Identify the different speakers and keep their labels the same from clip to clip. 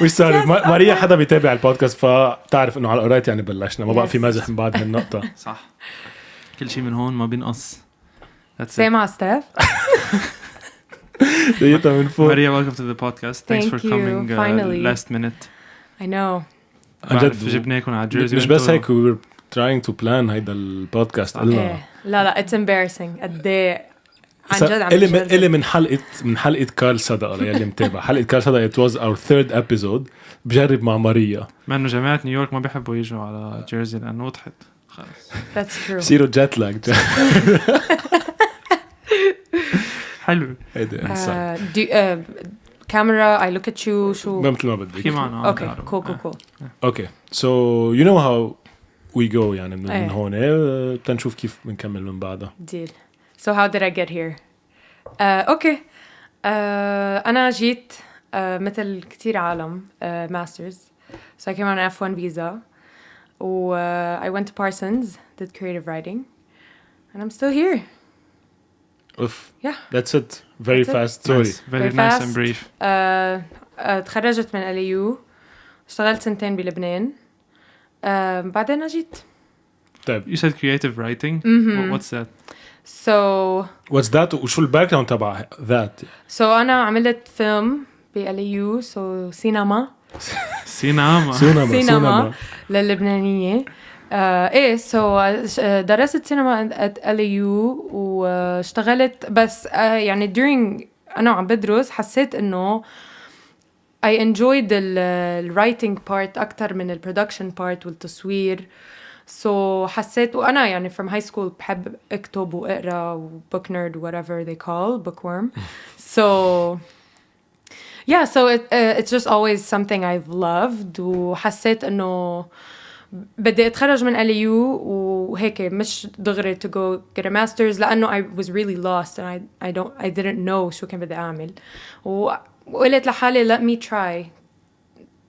Speaker 1: مش صار ماريا حدا بيتابع البودكاست فتعرف انه على القراية يعني بلشنا ما بقى في مزح من بعد هالنقطة.
Speaker 2: صح كل شيء من هون ما بينقص.
Speaker 3: سامع ستاف
Speaker 1: ديتا من فوق.
Speaker 2: Maria, welcome to the podcast. Thanks for coming last minute.
Speaker 3: I know.
Speaker 2: بعرف جبناكم على جيرزي.
Speaker 1: مش بس هيك we were trying to plan هيدا البودكاست قلنا.
Speaker 3: لا it's embarrassing قديه عن جد عم
Speaker 1: اللي من حلقة كارل صدقة يلي متابع حلقة كارل صدقة it was our third episode. بجرب مع ماريا.
Speaker 2: مع إنه جماعة نيويورك ما بيحبوا يجوا على جيرزي لأنه وضحت. خلاص.
Speaker 3: That's true.
Speaker 1: سيرو جات لاج.
Speaker 2: حلو.
Speaker 1: هيدا
Speaker 3: camera I look at you شو
Speaker 1: مثل ما بدك.
Speaker 3: Okay cool.
Speaker 1: Okay so you know how we go يعني من هون تنشوف كيف بنكمل من بعدها.
Speaker 3: deal. So how did I get here? Okay. أنا جيت مثل كتير عالم masters. So I came on an F1 visa. I went to Parsons, did creative writing, and I'm still here.
Speaker 1: Oof.
Speaker 3: Yeah.
Speaker 1: That's it. Very fast. Sorry.
Speaker 2: Very nice and brief.
Speaker 3: تخرجت من LAU. اشتغلت 2 سنين بلبنان. بعدين جيت.
Speaker 1: طيب.
Speaker 2: You said creative writing. What's that?
Speaker 3: So.
Speaker 1: What's that? وشو الباكجراوند تبع that?
Speaker 3: So أنا عملت فيلم بLAU. So سينما للبنانية. ايه درست سينما at LAU واشتغلت بس يعني during أنا عم بدرس حسيت إنه I enjoyed the writing part أكتر من production part والتصوير. So حسيت وأنا يعني from high school بحب أكتب وأقرأ book nerd whatever they call bookworm. So yeah, so it's just always something I've loved وحسيت إنه بدي أتخرج من LAU وهيك مش دغري to go get a master's لأنه I was really lost and I didn't know شو كان بدي أعمل وقلت لحالي let me try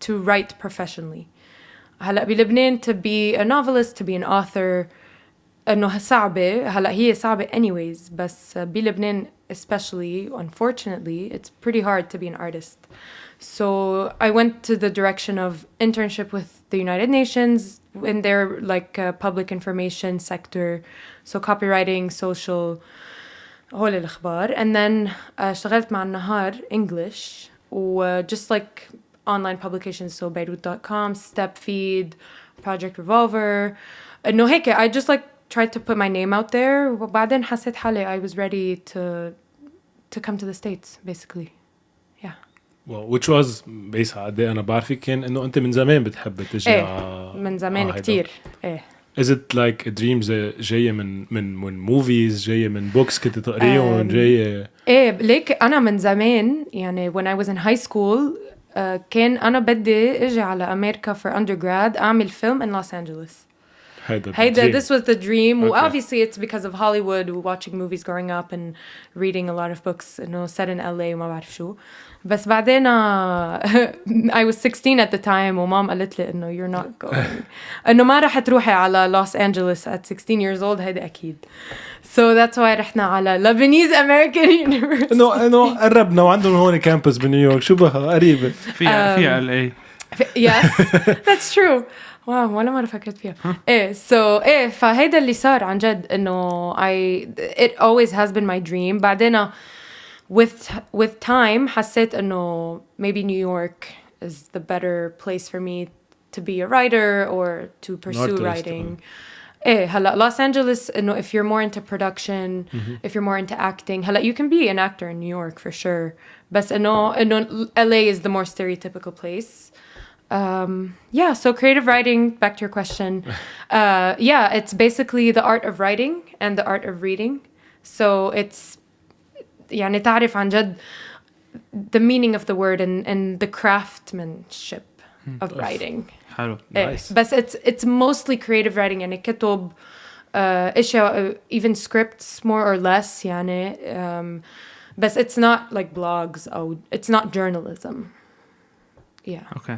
Speaker 3: to write professionally. هلأ بلبنان to be a novelist to be an author إنه صعبة هلأ هي صعبة anyways بس بلبنان especially unfortunately it's pretty hard to be an artist. So I went to the direction of internship with the United Nations in their like public information sector, so copywriting, social, هول الأخبار. And then اشتغلت مع النهار English و just like online publications, so Beirut.com, Stepfeed, Project Revolver. إنه هيك I just like tried to put my name out there وبعدين حسيت حالي I was ready to come to the States basically.
Speaker 1: Well, which was basically قدي أنا بعرفك كان إنه أنت من زمان بتحب تجي
Speaker 3: من زمان كتير.
Speaker 1: Is it like a dream جاية من movies جاية من books كنت تقريهم جاية؟
Speaker 3: ليك أنا من زمان يعني when I was in high school كان أنا بدي أجي على أمريكا for undergrad أعمل فيلم in Los Angeles. هيدا this was the dream. Okay. Obviously it's because of Hollywood watching movies growing up and reading a lot of books إنه set in LA وما بعرف شو. بس بعدين I was 16 at the time ومام قالت لي إنه you're not going إنه ما رح تروحي على Los Angeles at 16 years old هيدا أكيد. So that's why رحنا على Lebanese American University.
Speaker 1: إنه قربنا وعندهم هون كامبس بنيويورك شو بها قريبة.
Speaker 2: فيها LA.
Speaker 3: Yes, that's true. واو ولا مرة فكرت فيها. فهيدا اللي صار عن جد إنه it always has been my dream. بعدين with time حسيت إنه maybe New York is the better place for me to be a writer or to pursue writing. هلا Los Angeles إنه if you're more into production, if you're more into acting, هلا you can be an actor in New York for sure. بس إنه LA is the more stereotypical place. So creative writing, back to your question. It's basically the art of writing and the art of reading. So it's يعني تعرف عن جد the meaning of the word and the craftsmanship of writing.
Speaker 2: حلو.
Speaker 1: Nice.
Speaker 3: بس it's mostly creative writing يعني كتب اشياء even scripts more or less يعني بس it's not like blogs or it's not journalism.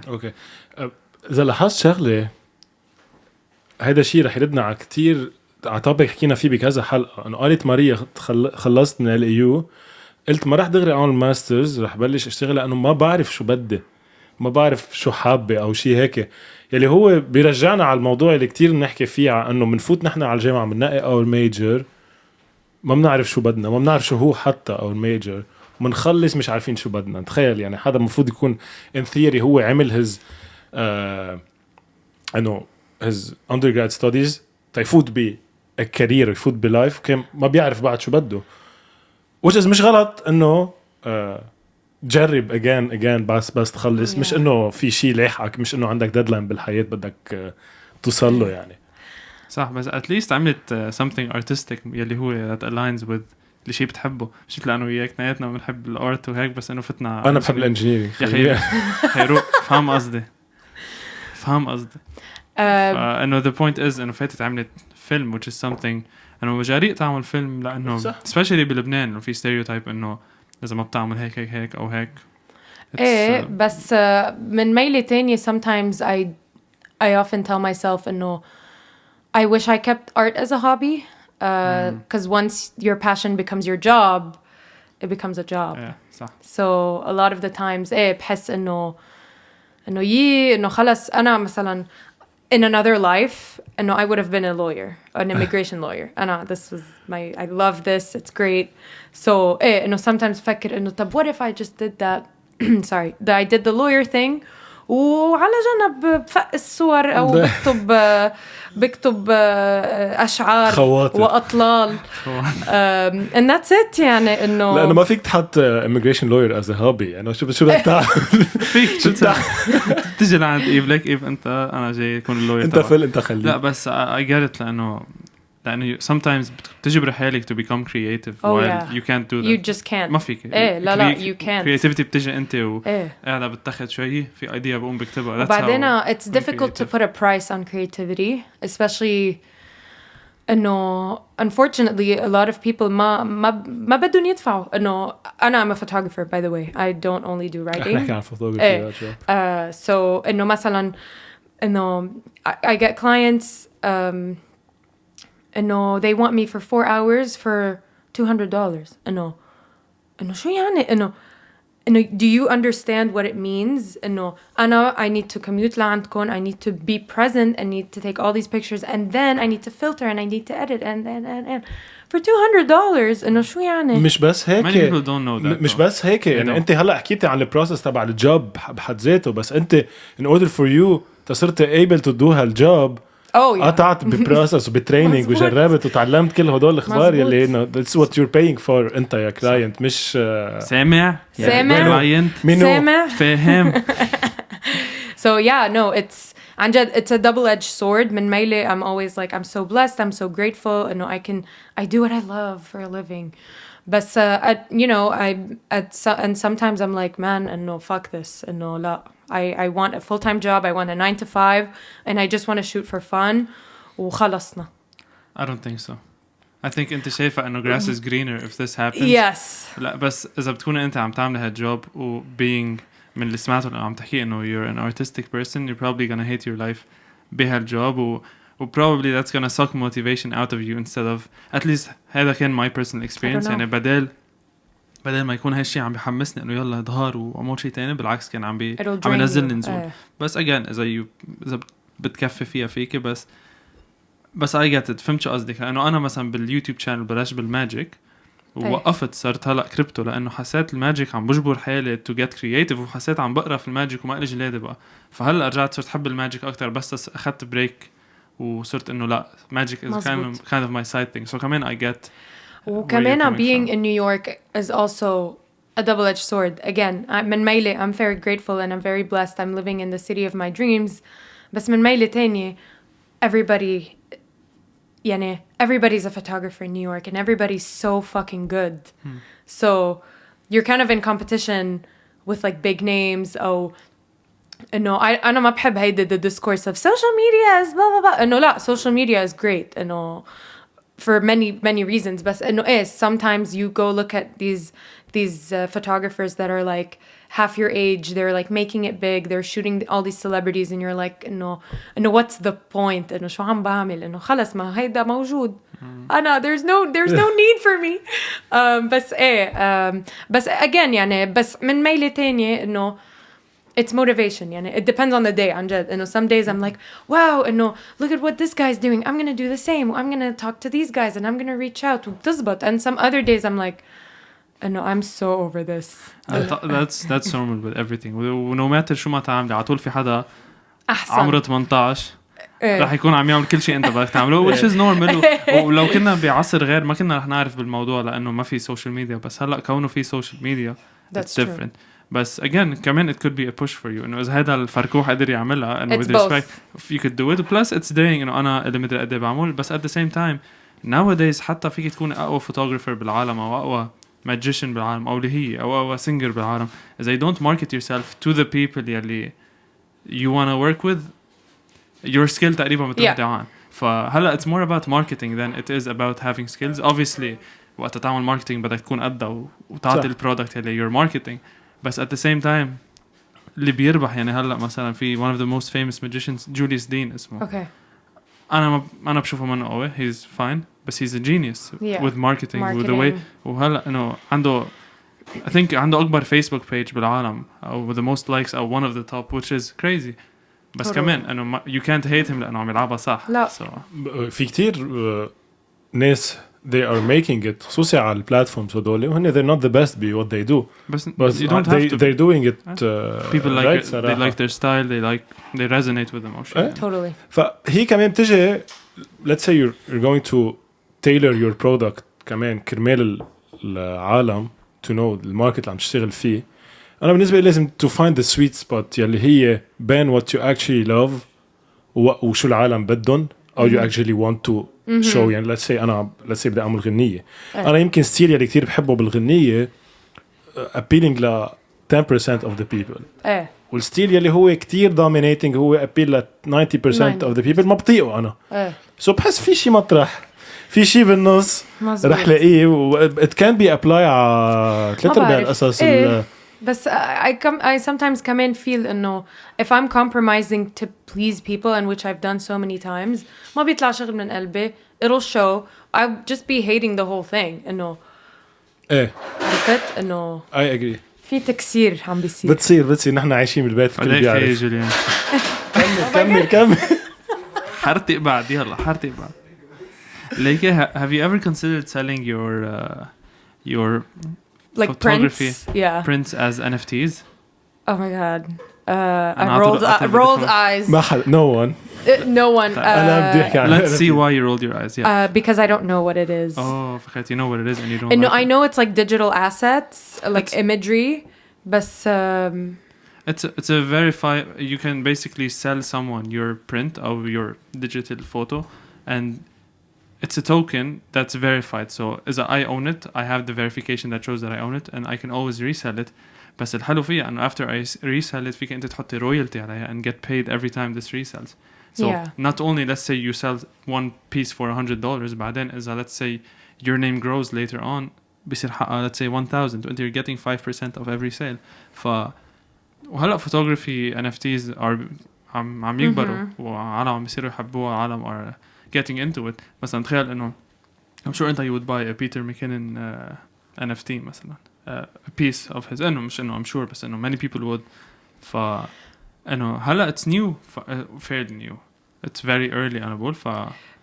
Speaker 1: اوكي اذا لاحظت شغله هيدا الشيء رح يردنا على كتير على طابق حكينا فيه بكذا حلقه انه قالت ماريا خلصت من LAU قلت ما رح دغري اعمل ماسترز رح بلش اشتغل لانه ما بعرف شو بدي ما بعرف شو حابة أو شيء هيك، يلي هو بيرجعنا على الموضوع اللي كتير نحكي فيه، على أنه منفوت نحن على الجامعة مننقي أو الميجر ما بنعرف شو بدنا، ما بنعرف شو هو حتى أو الميجر، ومنخلص مش عارفين شو بدنا. تخيل يعني حدا مفروض يكون in theory هو عمل his أنه his undergrad studies تيفوت بالكارير يفوت بلايف، وكان ما بيعرف بعد شو بده. which مش غلط انه جرب again بس تخلص، مش انه في شيء لاحقك، مش انه عندك ديدلاين بالحياة بدك توصل له يعني.
Speaker 2: صح، بس at least عملت something artistic يلي هو that aligns with الشيء بتحبه، مش لأنه وياك نهايتنا بنحب الارت وهيك، بس انه فتنا
Speaker 1: انا بحب الانجينيرينج
Speaker 2: يا خيروق. فهم قصدي انه the point is انه فاتت عملت فيلم which is something انه جريء تعمل فيلم، لانه especially بلبنان انه في stereotype انه اذا ما بتعمل هيك او هيك.
Speaker 3: ايه بس من ميلي تانية sometimes I often tell myself انه I wish I kept art as a hobby, because once your passion becomes your job it becomes a job.
Speaker 2: صح.
Speaker 3: So a lot of the times بحس انه خلص انا مثلا in another life انه I would have been a lawyer, an immigration lawyer. this was I love this, it's great. So انه sometimes فكر انه طب what if I just did that sorry that I did the lawyer thing وعلى جنب بفق الصور او بكتب اشعار
Speaker 1: خواطر
Speaker 3: واطلال and that's it. يعني انه
Speaker 1: لانه ما فيك تحط immigration lawyer as a hobby يعني شو بدك تعمل
Speaker 2: فيك تيجي لعند ايف لك ايف انت انا جاي يكون اللوير
Speaker 1: انت فل انت خليه.
Speaker 2: لا بس I get it لانه sometimes بتجبر حالك to become creative while you can't do that.
Speaker 3: You just can't.
Speaker 2: ما فيك.
Speaker 3: لا you can't.
Speaker 2: creativity بتجي انت وقاعدة بتاخد شوي في idea بقوم بكتبها.
Speaker 3: وبعدين it's difficult to put a price on creativity, especially انه unfortunately a lot of people ما بدهم يدفعوا. انه I'm a photographer by the way. I don't only do writing.
Speaker 1: احنا كان photography.
Speaker 3: So انه مثلا انه I get clients انه they want me for 4 hours for $200. انه شو يعني انه do you understand what it means انه I need to commute لعندكم, I need to be present, I need to take all these pictures and then I need to filter and I need to edit and for $200. انه شو يعني؟
Speaker 1: مش بس هيك.
Speaker 2: Many people don't know that.
Speaker 1: مش بس هيك يعني انت هلا حكيتي عن البروسس تبع الجوب بحد ذاته, بس انت in order for you تصرت able to do هالجوب قطعت ببروسس وبتريننج وجربت وتعلمت كل هدول الاخبار يلي انه that's what you're paying for انت يا كلاينت. مش
Speaker 2: سامع
Speaker 3: كلاينت سامع
Speaker 2: فاهم.
Speaker 3: So yeah, no, it's a double-edged sword. من ميلي I'm always like I'm so blessed, I'm so grateful and I do what I love for a living. But and sometimes I'm like, man, and no, fuck this, and no, لا. I want a full-time job, I want a 9 to 5 and I just want to shoot for fun وخلصنا.
Speaker 2: I don't think so. I think انت شايفة انه grass is greener if this happens.
Speaker 3: Yes.
Speaker 2: لا بس اذا بتكون انت عم تعمل هالجوب و being من اللي سمعته انه عم تحكي انه you're an artistic person, you're probably gonna hate your life بهالجوب و probably that's gonna suck motivation out of you instead of at least هذا كان my personal experience. يعني بدل ما يكون هالشي عم بيحمسني انه يلا ظهر وعمل شيء تاني, بالعكس كان عم ينزلني نزول. بس again اذا بتكفي فيها فيك بس I get it. فهمت شو قصدك؟ لانه انا مثلا باليوتيوب شانل بلاش بالماجيك ووقفت صرت هلا كريبتو لانه حسيت الماجيك عم بجبر حالي to get creative وحسيت عم بقرا في الماجيك وما لي جلادي بقى. فهلا رجعت صرت حب الماجيك اكتر بس اخذت بريك وصرت انه لا magic is kind of my side thing. So كمان I get
Speaker 3: وكمان being in New York is also a double-edged sword. Again, من ميلي I'm very grateful and I'm very blessed. I'm living in the city of my dreams. بس من ميلي تاني everybody's a photographer in New York and everybody's so fucking good. So you're kind of in competition with like big names. أنا ما بحب هيدا the discourse of social media is blah blah blah. إنه لا, social media is great. إنه for many reasons. But sometimes you go look at these photographers that are like half your age. They're like making it big. They're shooting all these celebrities, and you're like, no, what's the point? إنه شو عم بعمل? إنه خلص ما هيدا موجود. there's no need for me. بس again يعني بس من ميلة تانية إنه it's motivation يعني it depends on the day عن جد إنه some days I'm like wow إنه look at what this guy's doing I'm gonna do the same I'm gonna talk to these guys and I'm gonna reach out وبتزبط and some other days I'm like no I'm so over this
Speaker 2: that's normal with everything no matter شو ما تعملي عطول في حدا
Speaker 3: أحسن
Speaker 2: عمره 18 رح يكون عم يعمل كل شيء انت بدك تعمله which is normal ولو كنا بعصر غير ما كنا رح نعرف بالموضوع لانه ما في social media بس هلا كونه في social media it's different بس again كمان it could be a push for you انه اذا هذا الفركوح قدر يعملها انه with respect you could do it plus it's doing انه انا اللي مدري قد ايه بعمل بس at the same time nowadays حتى فيك تكون اقوى photographer بالعالم او اقوى magician بالعالم او اللي هي او اقوى singer بالعالم اذا you don't market yourself to the people يلي you want to work with your skill تقريبا بتضيعان فهلا it's more about marketing than it is about having skills obviously وقت تعمل marketing بدك تكون قدها وتعطي البرودكت اللي you're marketing بس at the same time اللي بيربح يعني هلا مثلا في one of the most famous magicians جوليوس دين اسمه
Speaker 3: okay
Speaker 2: أنا بشوفه منه قوي he's fine بس he's a genius with marketing with the way وهلا إنه عنده I think عنده أكبر Facebook page بالعالم أو with the most likes أو one of the top which is crazy بس كمان إنه you can't hate him لأنه عم يلعبها صح
Speaker 3: لا
Speaker 1: في كتير ناس they are making it خصوصي على البلاتفورمز هدول وهن they're not the best be what they do
Speaker 2: بس
Speaker 1: you
Speaker 2: don't have to
Speaker 1: they're doing it
Speaker 2: people like
Speaker 1: right
Speaker 2: it, they like their style they resonate with them
Speaker 3: totally
Speaker 1: فهي كمان بتجي let's say you're going to tailor your product كمان كرمال العالم to know الماركت اللي عم تشتغل فيه أنا بالنسبة لي لازم to find the sweet spot يلي هي بين what you actually love وشو العالم بدهم أو you actually want to show يعني let's say بدي أعمل غنية أنا يمكن ستيل يلي كتير بحبه بالغنية appealing ل 10% of the people والستيل يلي هو كتير dominating هو appeal ل 90% of the people ما بطيقه أنا so بحس في شي مطرح في شي بالنص رح لاقيه و it can be apply على 3 الأساس
Speaker 3: بس I sometimes كمان feel إنه if I'm compromising to please people and which I've done so many times ما بيطلع شغل من قلبي it'll show I'll just be hating the whole thing إنه عرفت إنه
Speaker 1: I agree
Speaker 3: في تكسير عم بيصير
Speaker 1: بتصير نحن عايشين بالبيت الكل بيعرف كمل
Speaker 2: حرتي بعد يلا حرتي بعد like have you ever considered selling your
Speaker 3: like
Speaker 2: photography
Speaker 3: prints
Speaker 2: as NFTs
Speaker 3: oh my god I rolled eyes
Speaker 1: no one
Speaker 2: let's see why you rolled your eyes
Speaker 3: because I don't know what it is
Speaker 2: you know what it is and you don't
Speaker 3: I know it's like digital assets like imagery but
Speaker 2: it's a verify you can basically sell someone your print of your digital photo and it's a token that's verified so as I own it I have the verification that shows that I own it and I can always resell it بس الحلو فيها انه after I resell it فيك انت تحطي royalty عليها and get paid every time this resells so not only let's say you sell one piece for $100 بعدين إذا let's say your name grows later on بيصير حقها let's say 1,000 and you're getting 5% of every sale وهلا photography NFTs are عم يكبروا وعالم عم يصيروا يحبوها عالم are getting into it مثلا تخيل انه I'm sure انت you would buy a Peter McKinnon NFT مثلا a piece of his انه مش انه I'm sure بس انه many people would انه هلا it's new fairly new it's very early أنا بقول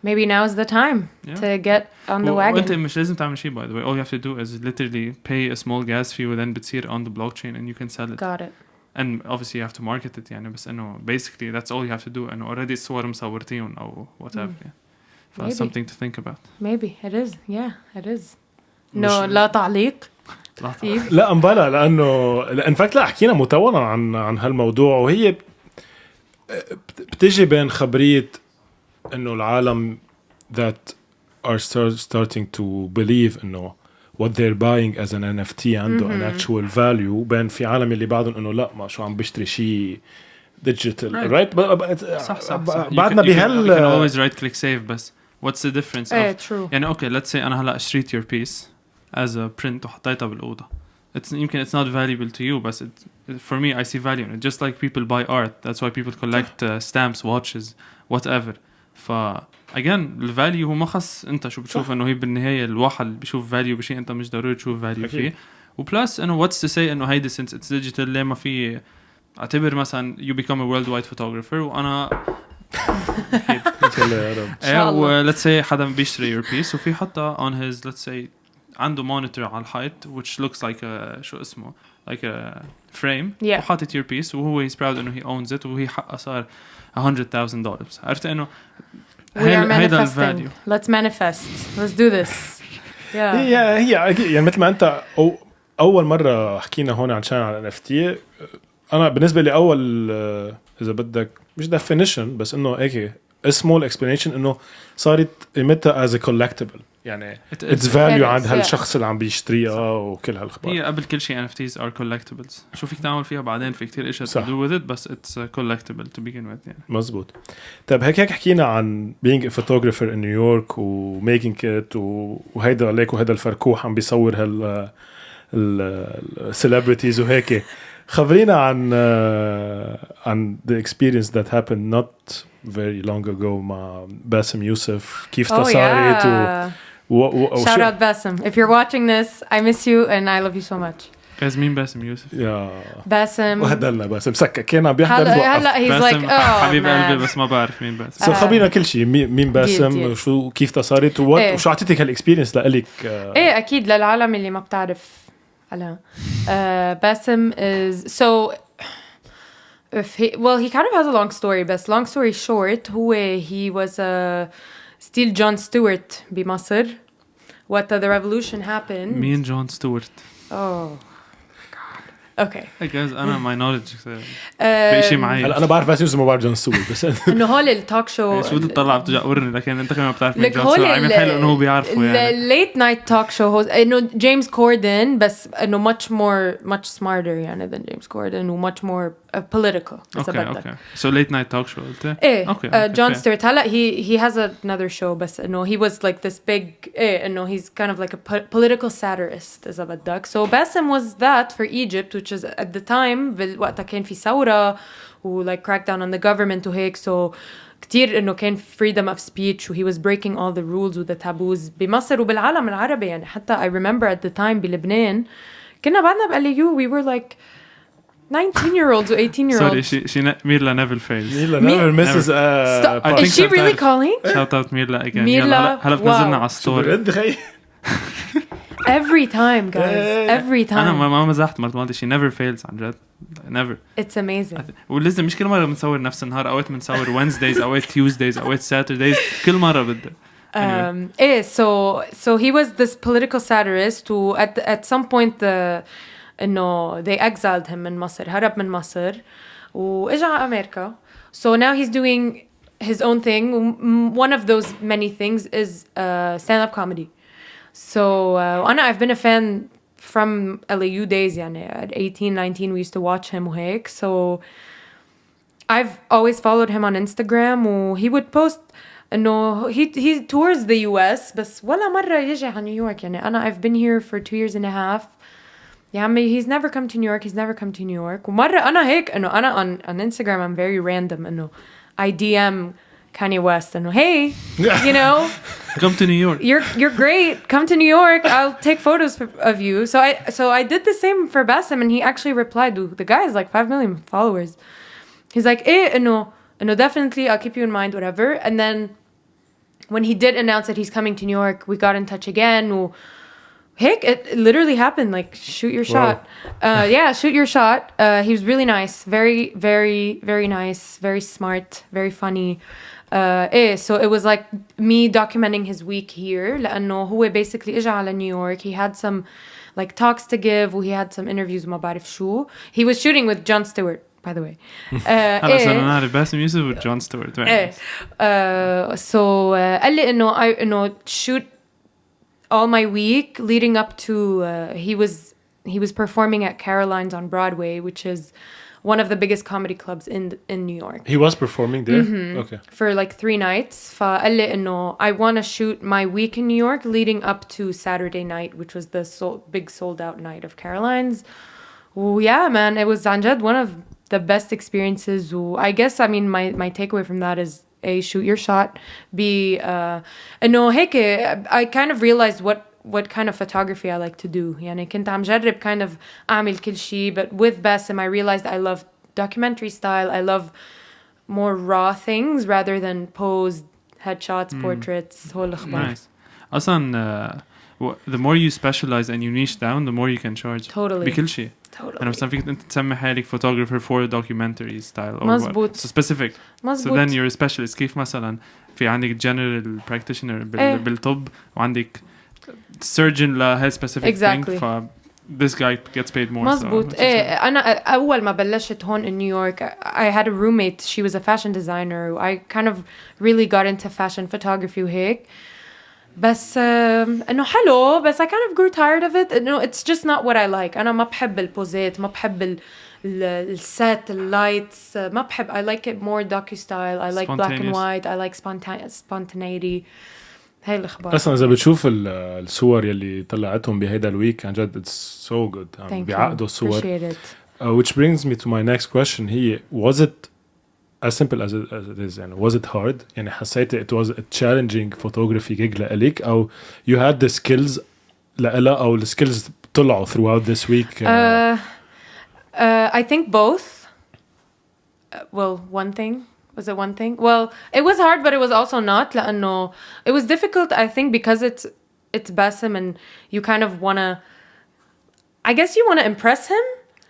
Speaker 3: maybe now is the time to get on the wagon
Speaker 2: وانت مش لازم تعمل شيء by the way all you have to do is literally pay a small gas fee and then بتصير on the blockchain and you can sell it
Speaker 3: got it
Speaker 2: and obviously you have to market it يعني بس انه basically that's all you have to do انه already الصور مصورتيهم او whatever something to think about
Speaker 3: maybe it is it is no لا تعليق
Speaker 1: لا مبلا لانه in fact لا حكينا مطولا عن هالموضوع وهي بتجي بين خبرية انه العالم that are starting to believe انه what they're buying as an NFT عنده an actual value بين في عالم اللي بعضهم انه لا ما شو عم بشتري شيء digital right
Speaker 2: صح
Speaker 1: بعدنا بهال
Speaker 2: you can always right click save بس what's the difference
Speaker 3: true
Speaker 2: يعني okay let's say أنا هلا اشتريت your piece as a print وحطيتها بالأوضة يمكن it's not valuable to you but for me I see value in it just like people buy art that's why people collect stamps watches whatever again the value هو ما خص انت شو بتشوف انه هي بالنهاية الواحد بيشوف value بشيء انت مش ضروري تشوف value فيه وبلس انه what's to say انه هيدا since it's digital ليه ما في اعتبر مثلا you become a worldwide photographer وأنا let's say حدا بيشتري your piece وفي حطها on his let's say عنده monitor على الحيط which looks like a شو اسمه like a frame وحاطط your piece وهو he's proud إنه he owns it وهي حقه صار $100,000. عرفت إنه هيدا الفاليو.
Speaker 3: Let's manifest. Let's do this.
Speaker 1: هي يعني مثل ما أنت أول مرة حكينا هون عشان على NFT أنا بالنسبة لي أول إذا بدك مش definition بس إنه هيك a small explanation إنه صارت قيمتها as a collectible يعني it's value عند هالشخص اللي عم بيشتريها وكل هالأخبار.
Speaker 2: هي قبل كل شيء NFTs are collectibles. شو فيك تعمل فيها بعدين في كتير إشياء to do with it بس it's collectible to begin with يعني.
Speaker 1: مزبوط. طيب هيك حكينا عن being a photographer in New York و making it وهيدا عليك وهيدا الفركوح عم بيصور celebrities وهيك. خبرينا عن the experience that happened not very long ago مع باسم يوسف كيف تصارت
Speaker 3: shout out Basim if you're watching this I miss you and I love you so much.
Speaker 2: guys مين باسم يوسف؟
Speaker 3: باسم
Speaker 1: وهدلنا باسم سكة كان عم بيحضر
Speaker 3: هلا he's like
Speaker 2: حبيب قلبي بس ما بعرف مين باسم.
Speaker 1: خبرينا كل شيء مين باسم وشو كيف تصارت وشو عطيتك هالاكسبيرينس لإلك.
Speaker 3: ايه اكيد للعالم اللي ما بتعرف على Basim is so he kind of has a long story but long story short he was still John Stewart بمصر what the revolution happened.
Speaker 2: مين جون ستيوارت؟
Speaker 3: Okay.
Speaker 2: guys أنا my knowledge بشيء معي.
Speaker 1: أنا بعرف بس يوسف ما بعرف جون ستيوارت بس
Speaker 3: إنه هول التوك شو.
Speaker 2: شو بتطلع بتجاورني لكن أنت كمان بتعرف مين جون ستيوارت. عم يحلو إنه هو بيعرفه يعني.
Speaker 3: late night talk show host إنه James Corden بس إنه much smarter يعني than James Corden و much more political.
Speaker 2: Okay. So late night talk show قلت.
Speaker 3: إيه.
Speaker 2: Okay.
Speaker 3: John Stewart هلا he has another show بس إنه he was like this big إنه he's kind of like a political satirist إذا بدك. So Basim was that for Egypt which is at the time بالوقت كان في ثورة و like crackdown on the government وهيك so كتير إنه كان freedom of speech و he was breaking all the rules و the taboos بمصر وبالعالم العربي يعني حتى I remember at the time بلبنان كنا بعدنا بقليو we were like 19-year-olds or 18-year-olds.
Speaker 2: Sorry, she Mirla never fails.
Speaker 1: Mirla never misses
Speaker 3: Is she really calling?
Speaker 2: Shout out Mirla again.
Speaker 3: Mirla,
Speaker 2: هلا بنزلنا على الستوري.
Speaker 3: Every time, guys. Every time.
Speaker 2: أنا ما مزحت مرة she never fails عن جد. Never.
Speaker 3: It's amazing.
Speaker 2: ولازم مش كل مرة بنصور نفس النهار أوقات بنصور Wednesdays أوقات Tuesdays أوقات Saturdays كل مرة بدها.
Speaker 3: Anyway. So he was this political satirist who at some point إنه they exiled him من مصر هرب من مصر وإجا على أمريكا. So now he's doing his own thing. One of those many things is stand-up comedy. So I've been a fan from LAU days يعني at 18-19 we used to watch him وهيك. So I've always followed him on Instagram و he would post إنه he tours the US بس ولا مرة يجي على نيويورك يعني I've been here for 2 years and a half. يا عمي he's never come to New York. He's never come to New York. ومرة أنا هيك إنه أنا on Instagram I'm very random إنه I DM Kanye West إنه hey you know
Speaker 2: come to New York.
Speaker 3: You're great. Come to New York. I'll take photos of you. So I did the same for Basim and he actually replied. The guy has like 5 million followers. He's like إنه definitely I'll keep you in mind whatever. And then when he did announce that he's coming to New York we got in touch again و Heck, it literally happened. Like, shoot your shot. Yeah, shoot your shot. He was really nice. Very, very, very nice. Very smart. Very funny. So it was like me documenting his week here. لأنه هو basically إجا على New York. He had some like talks to give. He had some interviews وما بعرف شو. He was shooting with Jon Stewart, by the way.
Speaker 2: هلا صرنا نعرف باسم يوسف و Jon Stewart.
Speaker 3: So قال لي إنه shoot all my week leading up to he was performing at Caroline's on Broadway, which is one of the biggest comedy clubs in New York.
Speaker 1: He was performing there?
Speaker 3: Mm-hmm.
Speaker 1: Okay.
Speaker 3: For like 3 nights. فقال لي إنه I want to shoot my week in New York leading up to Saturday night, which was the big sold out night of Caroline's. Yeah, man, it was عن جد one of the best experiences. I guess, I mean, my takeaway from that is A, shoot your shot. B, إنه هيك I kind of realized what kind of photography I like to do. يعني كنت عم جرب kind of أعمل كل شيء, but with Basim I realized I love documentary style. I love more raw things rather than posed headshots, portraits. هول الأخبار.
Speaker 2: Nice. أصلاً the more you specialize and you niche down, the more you can charge.
Speaker 3: Totally.
Speaker 2: بكل شيء.
Speaker 3: Totally.
Speaker 2: أنا مثلاً فيك أنت تسمي حالك photographer for documentary style or
Speaker 3: مزبوط.
Speaker 2: what. So specific.
Speaker 3: مزبوط.
Speaker 2: So then you're a specialist. كيف مثلاً في عندك general practitioner بالطب وعندك surgeon لهاي specific
Speaker 3: Exactly.
Speaker 2: thing. This guy gets paid more.
Speaker 3: مزبوط.
Speaker 2: So
Speaker 3: أنا أول ما بلشت هون in New York, I had a roommate. She was a fashion designer. I kind of really got into fashion photography وهيك. بس إنه حلو. بس I kind of grew tired of it. No, it's just not what I like. أنا ما بحب البوزات. ما بحب الset, اللايتس. ما بحب. I like it more docu-style. I like black and white. I like spontaneity. هاي الأخبار.
Speaker 1: أصلاً إذا بتشوف الصور يلي طلعتهم بهيدا الويك عن جد it's so good. بيعقدوا الصور. Which brings me to my next question. هي was it as simple as it is يعني was it hard يعني حسيت it was a challenging photography gig لإلك أو you had the skills لإلها أو the skills طلعوا throughout this week
Speaker 3: I think both. Well, one thing. Was it one thing? Well, it was hard, but it was also not. لأنه it was difficult, I think, because it's Bassem and you kind of wanna. I guess you wanna impress him.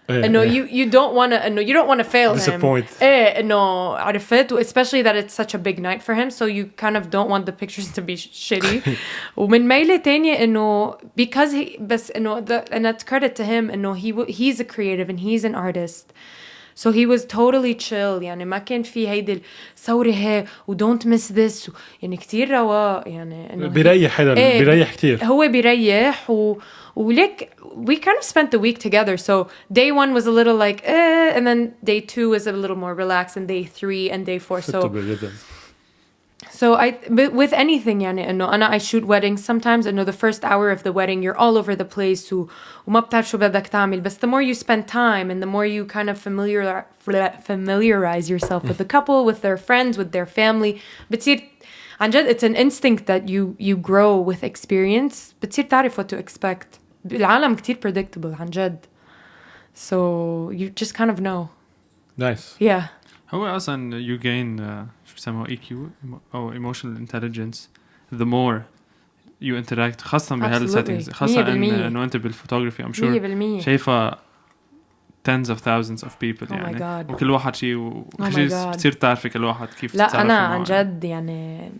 Speaker 3: No, you don't wanna. No, you don't wanna fail
Speaker 1: disappoint.
Speaker 3: him. No, عرفت, especially that it's such a big night for him, so you kind of don't want the pictures to be shitty. ومن ميلة تانية إنه because he بس إنه and that's credit to him إنه he's a creative and he's an artist. So he was totally chill يعني ما كان في هيدي الثورة هي و don't miss this يعني كتير رواق يعني إنه
Speaker 1: بيريح حدا بيريح كتير
Speaker 3: هو بيريح وليك we kind of spent the week together so day 1 was a little like and then day 2 was a little more relaxed and day 3 and day 4 so but with anything يعني إنه أنا I shoot weddings sometimes إنه the first hour of the wedding you're all over the place وما بتعرف شو بدك تعمل بس the more you spend time and the more you kind of familiarize yourself with the couple with their friends with their family بتصير عن جد it's an instinct that you grow with experience بتصير تعرف what to expect العالم كتير predictable عن جد so you just kind of know.
Speaker 1: Nice.
Speaker 3: Yeah.
Speaker 2: هو أصلاً you gain شو بسموه EQ أو emotional intelligence the more you interact خاصة بهالsettings خاصة إنه أنت بالفوتوغرافي I'm sure شايفة tens of thousands of people يعني وكل واحد شيء وكل شيء بتصير تعرفي كل واحد كيف
Speaker 3: لا أنا عن جد يعني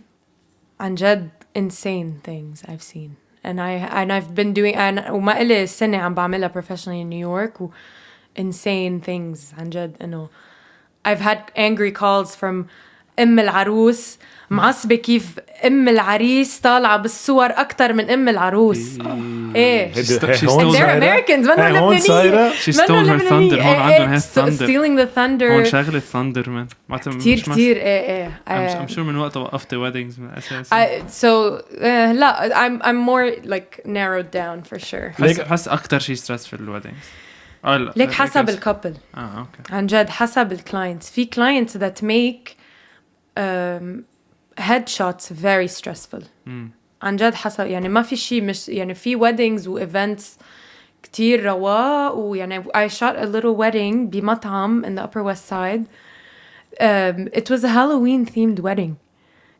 Speaker 3: عن جد insane things I've seen and I've been doing وما إلي سنة عم بعملها professionally in New York و insane things عن جد إنه I've had angry calls from أم العروس معصبة كيف أم العريس طالعة بالصور أكتر من أم العروس إيه they're Americans ما نحن لبنانية
Speaker 2: she stole her thunder هون عندهم هاي thunder
Speaker 3: stealing the thunder
Speaker 2: هون شغلة thunder man
Speaker 3: كتير إيه
Speaker 2: I'm sure من وقت وقفت weddings من أساس
Speaker 3: so لا I'm more like narrowed down for sure
Speaker 2: حس أكتر شيء stress في الweddings
Speaker 3: ليك حسب الكابل
Speaker 2: okay.
Speaker 3: عن جد حسب الكلاينتس في clients that make headshots very stressful عن جد حسب يعني ما في شيء مش يعني في weddings و events كتير رواق ويعني I shot a little wedding بمطعم in the Upper West Side it was a Halloween themed wedding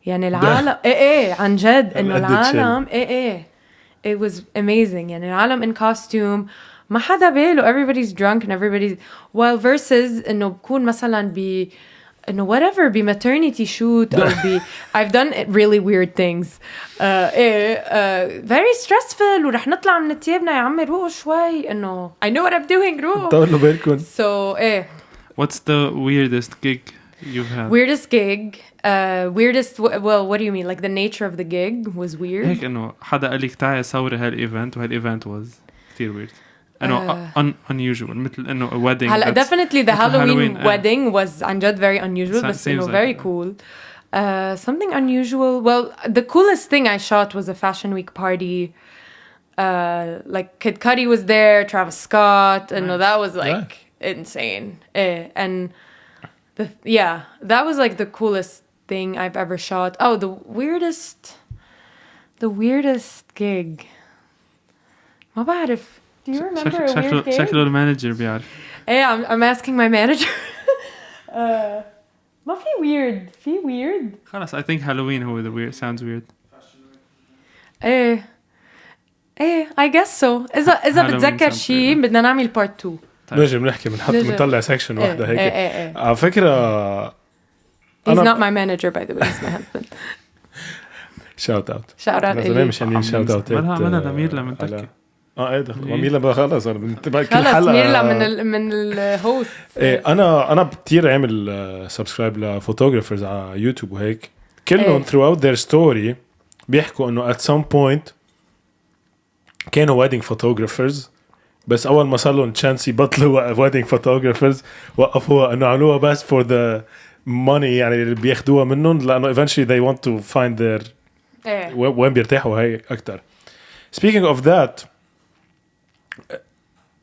Speaker 3: يعني العالم ايه عن جد انه العالم ايه it was amazing يعني العالم in costume ما حدا باله everybody's drunk and everybody's while versus إنه بكون مثلا إنه whatever maternity shoot أو I've done really weird things very stressful ورح نطلع من تيابنا يا عمي روقوا شوي إنه I know what I'm doing روقوا
Speaker 1: طولوا بالكم
Speaker 3: so
Speaker 2: What's the weirdest gig you've had?
Speaker 3: Weirdest gig weirdest well what do you mean like the nature of the gig was weird
Speaker 2: هيك إنه حدا قال لك تعي صوري هالإيفنت وهالإيفنت was كتير weird إنه unusual مثل إنه a wedding
Speaker 3: هلا definitely the Halloween wedding was عن جد very unusual بس إنه very cool something unusual well the coolest thing I shot was a fashion week party like Kid Cudi was there Travis Scott and that was like insane and that was like the coolest thing I've ever shot the weirdest gig ما بعرف Do you remember a weird gig?
Speaker 2: شكله المانجر بيعرف.
Speaker 3: Hey, I'm asking my manager. ما في weird
Speaker 2: خلاص I think Halloween هو the weird sounds weird.
Speaker 3: ايه I guess so. إذا بتذكر شيء بدنا نعمل part 2.
Speaker 1: نجي بنحكي بنطلع سكشن واحدة هيك. على فكرة
Speaker 3: he's not my manager by the way, he's my husband.
Speaker 1: shout out
Speaker 3: إلي.
Speaker 1: مش هنين shout out.
Speaker 2: عملها ميرلا من تكي.
Speaker 1: ايه ده ميرلا بقى خلص انا بنتبع كل
Speaker 3: خلص
Speaker 1: حلقة.
Speaker 3: ميرلا من الهوست.
Speaker 1: ايه انا كتير عامل سبسكرايب لفوتوغرافرز على يوتيوب وهيك كلهم throughout their story بيحكوا انه at some point كانوا wedding photographers بس اول ما صار لهم chance يبطلوا wedding photographers وقفوها انه عملوها بس for the money يعني اللي بياخدوها منهم لانه eventually they want to find their وين بيرتاحوا هاي اكتر. Speaking of that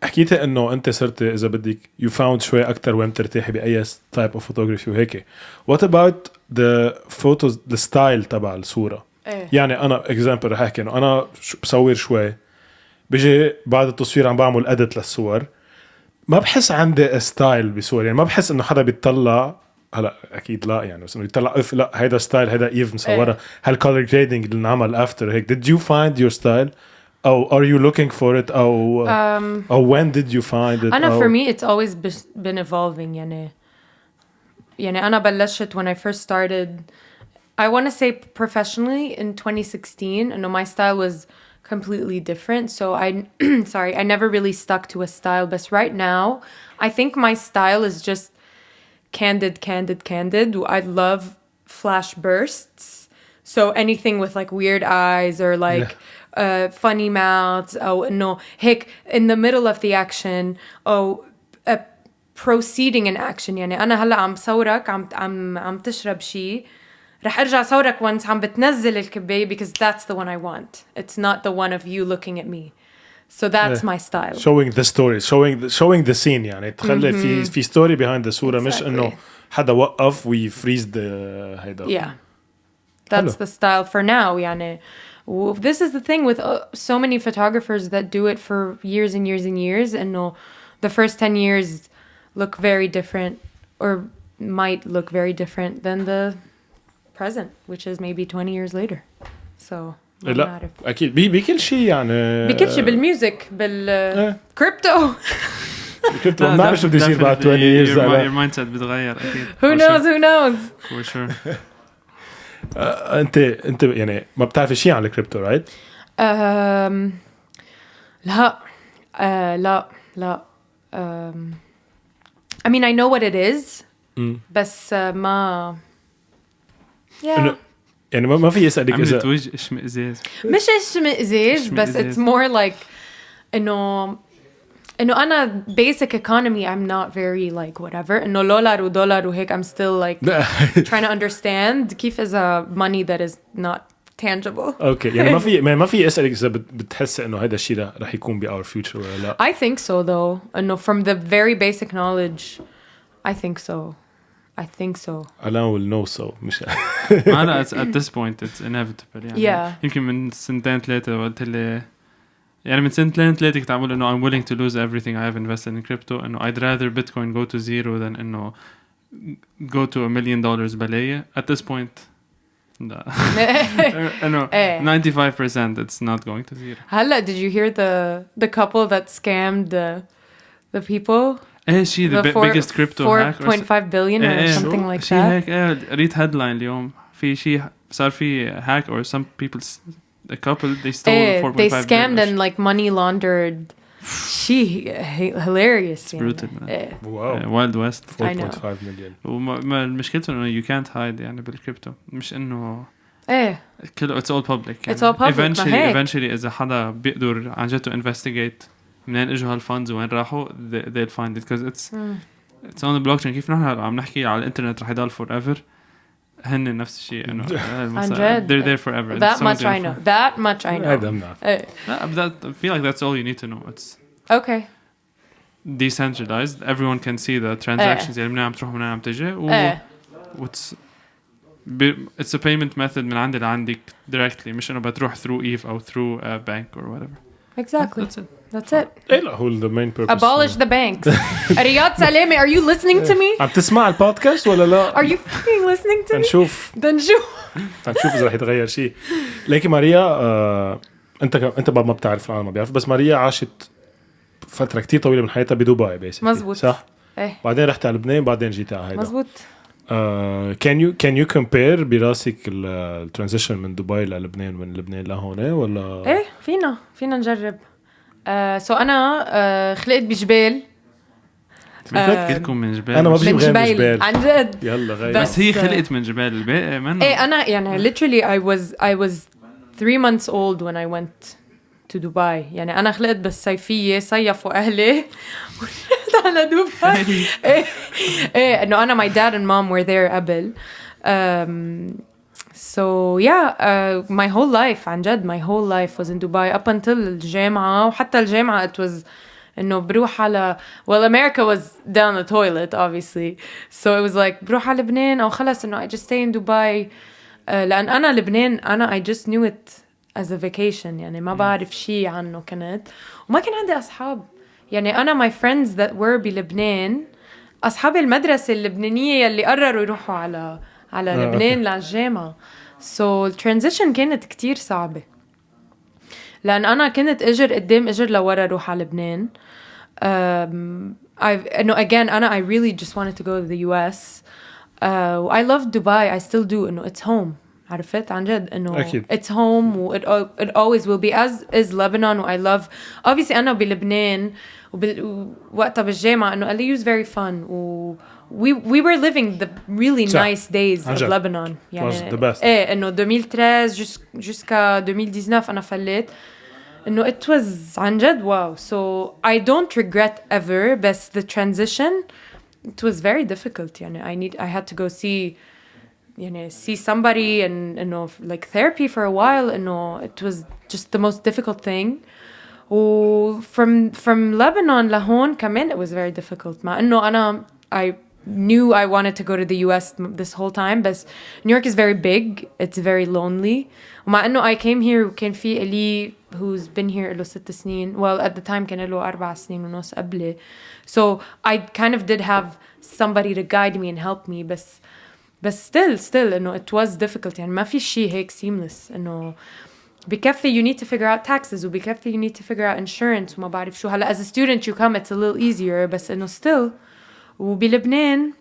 Speaker 1: حكيت انه انت صرت اذا بدك you found شوي اكتر وين بترتاحي باي type of photography وهيك. What about the photos the style تبع الصورة؟ يعني انا example رح احكي انه انا بصور شوي بيجي بعد التصوير عم بعمل edit للصور ما بحس عندي ستايل بصور يعني ما بحس انه حدا بيطلع هلا اكيد لا يعني بس انه يطلع لا هيدا ستايل هيدا ايف مصوره هالكولر جريدنج اللي انعمل after هيك. Did you find your style أو are you looking for it أو when did you find it؟
Speaker 3: أنا for me it's always been evolving يعني أنا بلشت when I first started I want to say professionally in 2016 إنه my style was completely different so I never really stuck to a style but right now I think my style is just candid I love flash bursts so anything with like weird eyes or like funny mouths or no heck in the middle of the action or proceeding in action يعني أنا هلا عم صورك عم تشرب شيء رح أرجع صورك once عم بتنزل الكباية because that's the one I want it's not the one of you looking at me so that's my style
Speaker 1: showing the story showing the scene يعني تخلي في story behind the صورة مش إنه حدا وقف ويفريز the هيدا
Speaker 3: yeah that's the style for now يعني this is the thing with so many photographers that do it for years and years and years إنه the first 10 years look very different or might look very different than the present which is maybe 20 years later so
Speaker 1: لا أكيد بكل شيء يعني
Speaker 3: بكل شيء بالميوزك بالكريبتو
Speaker 1: كنت ما بعرف شو بده يصير بعد 20 years
Speaker 2: your mindset بتغير أكيد
Speaker 3: who knows
Speaker 2: for sure
Speaker 1: أنت يعني ما بتعرف شيء عن الكريبتو right؟
Speaker 3: لا I mean I know what it is بس ما
Speaker 1: يعني ما في يسألك إذا
Speaker 2: عملت وجه اشمئزاز
Speaker 3: مش اشمئزاز بس it's more like إنه أنا basic economy I'm not very like whatever إنه لولار ودولار وهيك I'm still like trying to understand كيف إذا money that is not tangible.
Speaker 1: أوكي يعني ما في أسألك إذا بتحس إنه هذا الشيء رح يكون ب our future ولا لا.
Speaker 3: I think so though إنه from the very basic knowledge I think so. Alain
Speaker 1: will know so مش
Speaker 2: أنا at this point it's inevitable يعني
Speaker 3: yeah.
Speaker 2: يمكن من سنتين ثلاثة قلت لي يعني من سنتين ثلاثة كنت عمول إنه I'm willing to lose everything I have invested in crypto إنه I'd rather Bitcoin go to zero than إنه go to $1 million بلاية at this point لا إنه 95% it's not going to zero.
Speaker 3: هلا did you hear the couple that scammed the people?
Speaker 2: she the biggest crypto hack
Speaker 3: 4.5 billion or something like
Speaker 2: she
Speaker 3: that.
Speaker 2: read headline اليوم في شيء صار في hack or some people a couple they stole 4.5
Speaker 3: they scammed and like money laundered hilarious
Speaker 2: it's brutal man.
Speaker 1: wow
Speaker 2: wild west
Speaker 1: 4.5 million
Speaker 2: وما المشكلة إنه you can't hide يعني بالكريبتو مش إنه كله it's all public
Speaker 3: it's all public
Speaker 2: eventually إذا حدا بيقدر عن جد to investigate منين اجوا هالفاندز وين راحوا they'll find it because it's on the blockchain كيف نحن عم نحكي على الانترنت رح يضل forever هن نفس الشيء انه they're there forever
Speaker 3: that much I know
Speaker 2: but I feel like that's all you need to know it's
Speaker 3: okay
Speaker 2: decentralized everyone can see the transactions يعني منين عم تروح منين عم تجي it's a payment method من عندي لعندك directly مش انه بتروح through Eve او through a bank or whatever
Speaker 3: exactly.
Speaker 2: That's it.
Speaker 3: That's it.
Speaker 1: ايه لا هو the main purpose.
Speaker 3: Abolish the banks. رياض سلامة, are you listening to me?
Speaker 1: عم تسمع البودكاست ولا لا؟
Speaker 3: Are you fucking listening to me?
Speaker 1: نشوف
Speaker 3: نشوف.
Speaker 1: إذا رح يتغير شيء. لكن ماريا أنت بعد ما بتعرف العالم ما بيعرف بس ماريا عاشت فترة كتير طويلة من حياتها بدبي بيسكلي.
Speaker 3: مزبوط.
Speaker 1: صح؟
Speaker 3: إيه.
Speaker 1: بعدين رحت على لبنان بعدين جيت على هيدا.
Speaker 3: مزبوط.
Speaker 1: can you compare براسك الترانزيشن من دبي للبنان ومن لبنان لهون ولا؟
Speaker 3: إيه فينا نجرب. سو أنا خلقت بجبال.
Speaker 2: بفكركم من جبال.
Speaker 1: أنا ما بجيب غير من جبال.
Speaker 3: عن جد.
Speaker 1: يلا غير.
Speaker 2: بس هي خلقت من جبال الباقي منه.
Speaker 3: إيه أنا يعني literally I was 3 months old when I went to Dubai. يعني أنا خلقت بالصيفية صيفوا أهلي ورحت على دبي. إيه إنه أنا my dad and mom were there قبل. So yeah, my whole life عن جد my whole life was in Dubai up until الجامعة وحتى الجامعة it was إنه بروح على well America was down the toilet obviously so it was like بروح على لبنان أو خلص إنه I just stay in Dubai لأن أنا لبنان أنا I just knew it as a vacation يعني ما بعرف شيء عنه كنت وما كان عندي أصحاب يعني أنا my friends that were بلبنان أصحاب المدرسة اللبنانية اللي قرروا يروحوا على لبنان للجامعة so الترانزيشن كانت كتير صعبة لأن أنا كنت أجر قدام أجر لورا روح على لبنان إنه again أنا I really just wanted to go to the US I love Dubai I still do إنه it's home عرفت عن جد إنه
Speaker 1: أكيد.
Speaker 3: it's home و it always will be as is Lebanon و I love obviously أنا بلبنان وقتها بالجامعة إنه LA is very fun و we were living the really nice days of Lebanon
Speaker 1: يعني was the best.
Speaker 3: إيه إنه 2013 jusqu'à 2019 أنا فليت إنه it was عن جد wow so I don't regret ever but the transition it was very difficult يعني I had to go see somebody and like therapy for a while it was just the most difficult thing و from Lebanon لهون كمان it was very difficult مع إنه أنا I knew I wanted to go to the US this whole time but New York is very big it's very lonely ومع إنه I came here وكان في إلي who's been here له 6 سنين well at the time كان له 4 سنين ونص قبلي so I kind of did have somebody to guide me and help me but still إنه it was difficult يعني ما في شيء هيك seamless إنه بكفي you need to figure out taxes وبكفي you need to figure out insurance وما بعرف شو هلا as a student you come it's a little easier بس إنه still وبلبنان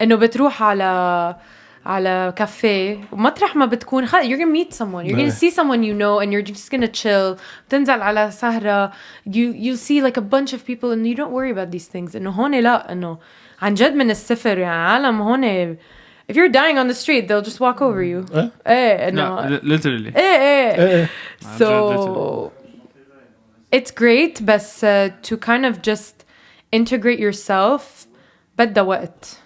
Speaker 3: إنه بتروح على كافيه ومطرح ما بتكون you're gonna meet someone you're gonna see someone you know and you're just gonna chill بتنزل على سهرة you'll see like a bunch of people and you don't worry about these things إنه هون لا إنه عن جد من الصفر يعني عالم هون if you're dying on the street they'll just walk over you إيه إنه
Speaker 2: literally
Speaker 3: إيه so it's great but to kind of just integrate yourself بدها وقت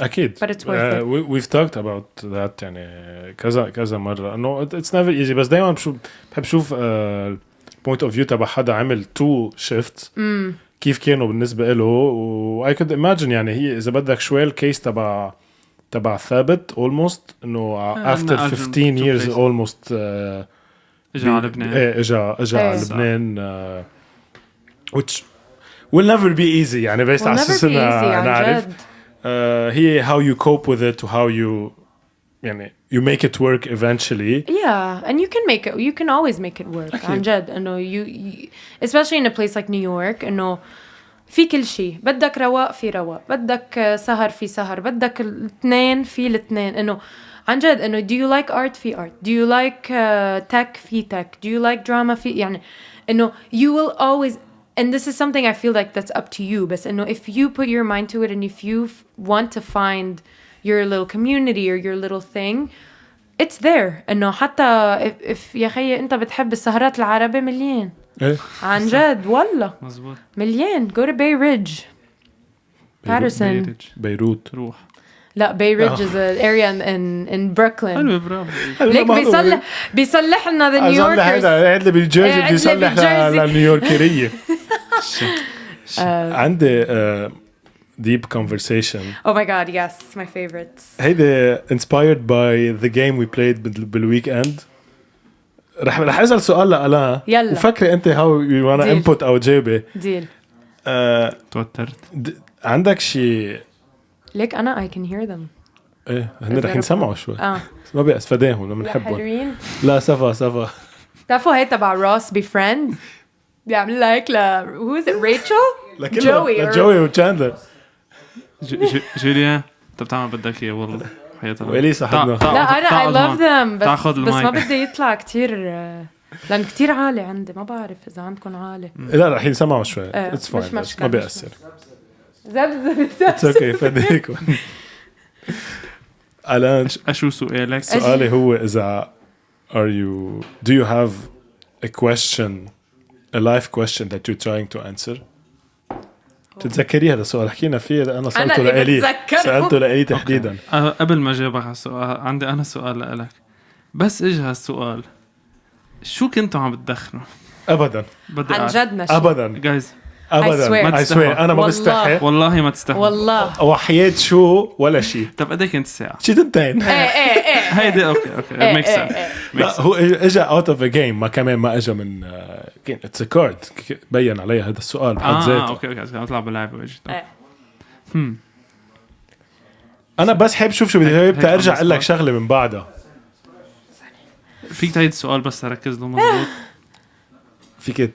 Speaker 1: أكيد.
Speaker 3: But it's worth it.
Speaker 1: We've talked about that يعني كذا مرة إنه it's never easy بس دايما بحب شوف point of view تبع حدا عمل 2 shifts كيف كانوا بالنسبة له و I could imagine يعني هي إذا بدك شوي الكيس تبع ثابت almost إنه after 15 years almost
Speaker 2: إجا على لبنان
Speaker 1: إجا على لبنان which will never be easy يعني بس على أساس نعرف هي how you cope with it و how you يعني you make it work eventually
Speaker 3: yeah and you can always make it work عن جد إنه you especially in a place like New York إنه في كل شيء بدك رواق في رواق بدك سهر في سهر بدك الاثنين في الاثنين إنه عن جد إنه do you like art في art do you like tech في tech do you like drama في يعني إنه you will always and this is something I feel like that's up to you بس إنه if you put your mind to it and if you want to find your little community or your little thing it's there إنه حتى if يا خيي أنت بتحب السهرات العربية مليان عن جد والله
Speaker 2: مزبوط
Speaker 3: مليان go to Bay Ridge Patterson
Speaker 1: بيروت
Speaker 2: روح
Speaker 3: لا Bay Ridge is an area in Brooklyn
Speaker 2: حلو برافو
Speaker 3: ليك بيصلح لنا the New Yorkers
Speaker 1: هذا اللي بالجيرسي بيصلح للنيويوركية عندي deep conversation
Speaker 3: oh my god yes my favorites
Speaker 1: هيدا inspired by the game we played بالweekend رح اسال سؤال لألا
Speaker 3: يلا.
Speaker 1: وفكري انت هاو يو وانا
Speaker 3: ديل.
Speaker 1: انبوت او جاوبي.
Speaker 3: ديل.
Speaker 2: توترت.
Speaker 1: عندك شيء
Speaker 3: ليك انا I can hear them.
Speaker 1: ايه هن رح ينسمعوا شوي. ما بيأس فداهم لما نحبهم.
Speaker 3: حلوين.
Speaker 1: لا سافا
Speaker 3: تعرفوا هي تبع روس بفريندز بيعمل لك who is it Rachel
Speaker 1: جوي وتشاندلر.
Speaker 2: جوليا انت بتعمل بدك اياه والله حياتها.
Speaker 1: وإليسا حدنا.
Speaker 3: لا انا I love them
Speaker 2: تاخذ
Speaker 3: بس ما
Speaker 2: المايك.
Speaker 3: بدي يطلع كتير لان كتير عالي عندي ما بعرف اذا عندكم عالي.
Speaker 1: لا رح ينسمعوا شوي. اتس
Speaker 3: مش
Speaker 1: فاين
Speaker 3: مشكلة،
Speaker 1: ما
Speaker 3: مش
Speaker 1: بيأثر.
Speaker 3: زبزب
Speaker 1: اتس اوكي فديكم. الان
Speaker 2: اشو سؤالك؟
Speaker 1: سؤالي هو إذا do you have a question, a life question that you're trying to answer? تتذكري هذا السؤال حكينا فيه أنا سألته
Speaker 3: اللي
Speaker 1: لإلي
Speaker 3: بتذكره.
Speaker 1: سألته لإلي تحديدا.
Speaker 2: قبل ما جاوبك على السؤال عندي أنا سؤال لك. بس إجا هالسؤال شو كنتوا عم بتدخنوا؟
Speaker 1: أبدا
Speaker 3: عن
Speaker 2: أعرف.
Speaker 3: جد ماشي
Speaker 1: أبدا
Speaker 2: جايز
Speaker 1: أبدا
Speaker 3: I
Speaker 1: I swear أنا ما
Speaker 3: والله.
Speaker 1: بستحي
Speaker 2: والله ما تستحمل.
Speaker 3: والله
Speaker 1: وحياة شو ولا شيء
Speaker 2: طب قد ايه كنت ساعة؟
Speaker 1: شي تنتين.
Speaker 3: ايه
Speaker 2: هيدي اوكي ميك سنس.
Speaker 1: لا هو اجى out of a game ما كمان ما اجى من it's a card بين علي هذا السؤال بحد ذاته.
Speaker 2: اوكي اطلع باللعبة واجي.
Speaker 1: انا بس حابب شوف شو بدي
Speaker 2: هيك
Speaker 1: بدي ارجع
Speaker 2: عم
Speaker 1: اقول لك
Speaker 2: بسمع.
Speaker 1: شغله من بعدها.
Speaker 2: فيك تعيد السؤال بس اركز له مضبوط.
Speaker 1: فيك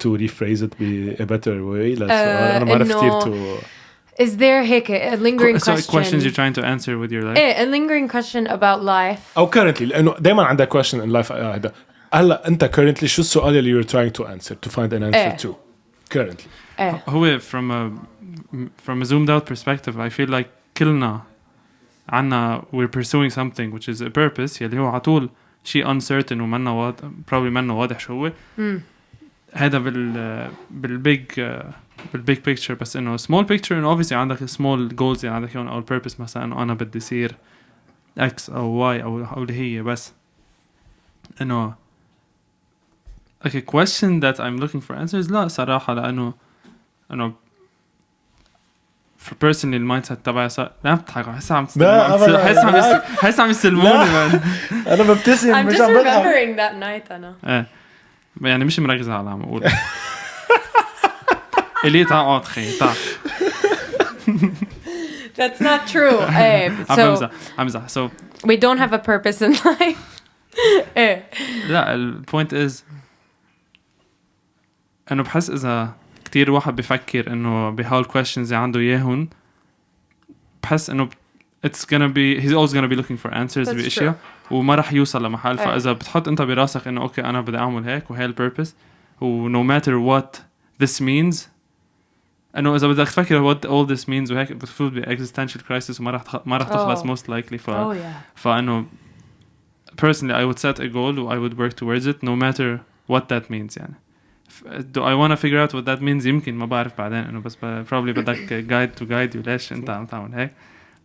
Speaker 1: to rephrase it be a better way للسؤال انا ما عرفت كثير to
Speaker 3: is there هيك a lingering
Speaker 2: So questions you're
Speaker 3: question
Speaker 2: trying to answer with your life.
Speaker 3: a lingering question about life
Speaker 1: او currently لانه دائما عندك question in life هذا هلا انت currently شو السؤال اللي you're trying to answer to find an answer to currently.
Speaker 2: هو from a zoomed out perspective I feel like كلنا عنا we're pursuing something which is a purpose يلي هو عطول شيء uncertain ومنا واضح probably منا واضح شو هو. هذا بالbig picture بس إنه small picture إنه obviously عندك small goals يعني عندك يوم أو purpose مثلا إنه أنا بدي يصير X أو Y أو اللي هي بس إنه like a question that I'm looking for answers لا صراحة لأنه for personally المايند سيت تبعي صار لا بضحك حس عم يسلموني
Speaker 1: انا ببتسم
Speaker 3: I'm
Speaker 1: مش
Speaker 3: just
Speaker 1: عم بضحك.
Speaker 3: remembering that night أنا
Speaker 2: يعني مش مركز على عم اقول اللي تعال خي تعال
Speaker 3: that's not true so
Speaker 2: امزح so
Speaker 3: we don't have a purpose in life
Speaker 2: لا البوينت از انه بحس اذا كتير واحد بفكر انه بهال questions عنده اياهم بحس انه it's gonna be he's always gonna be looking for answers باشياء وما راح يوصل لمحل. فاذا بتحط انت براسك انه اوكي انا بدي اعمل هيك وهي البيربس و no matter what this means انه اذا بدك تفكر what all this means وهيك بتفوت ب existential crisis وما راح تخلص most likely فانه personally I would set a goal و I would work towards it no matter what that means يعني. Do I want to figure out what that means يمكن ما بعرف بعدين انه بس probably بدك guide to guide you ليش انت عم تعمل هيك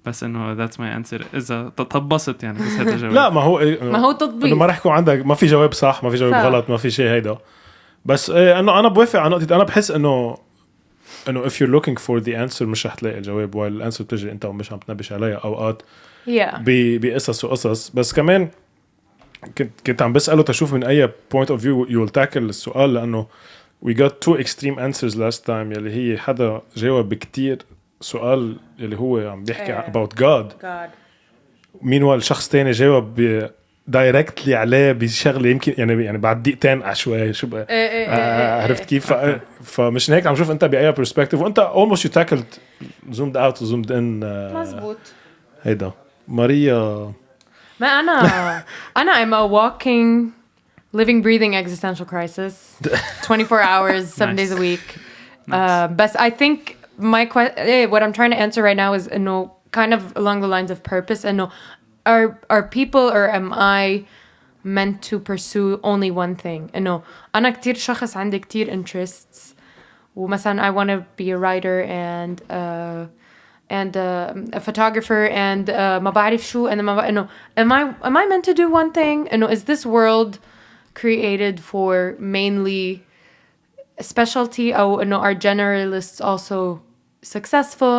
Speaker 2: بس انه that's my answer اذا تطبست يعني بس هذا جواب.
Speaker 1: لا ما هو
Speaker 3: تطبيق
Speaker 1: انه ما رح يكون عندك ما في جواب صح ما في جواب غلط ما في شيء هيدا بس انه انا بوافق على نقطة. انا بحس انه if you're looking for the answer مش رح تلاقي الجواب والانسر بتجي انت ومش عم تنبش عليها اوقات بقصص وقصص. بس كمان كنت عم بسأله تشوف من أي point of view you will tackle السؤال لأنه we got two extreme answers last time يلي هي حدا جاوب بكتير سؤال يلي هو عم بيحكي about God meanwhile شخص تاني جاوب directly عليه بشغلة يمكن يعني بعد دقيقتين عشوائي شو عرفت كيف فمش هيك عم شوف أنت بأي perspective وأنت almost you tackled zoomed out و zoomed in
Speaker 3: مزبوط.
Speaker 1: هيدا ماريا
Speaker 3: ما أنا I'm a walking living breathing existential crisis 24 hours 7 days a week but I think what I'm trying to answer right now is kind of along the lines of purpose are people or am I meant to pursue only one thing أنا كتير شخص عندي كتير interests ومثلا I want to be a writer and a photographer and ما بعرف شو and am I meant to do one thing is this world created for mainly specialty or are generalists also successful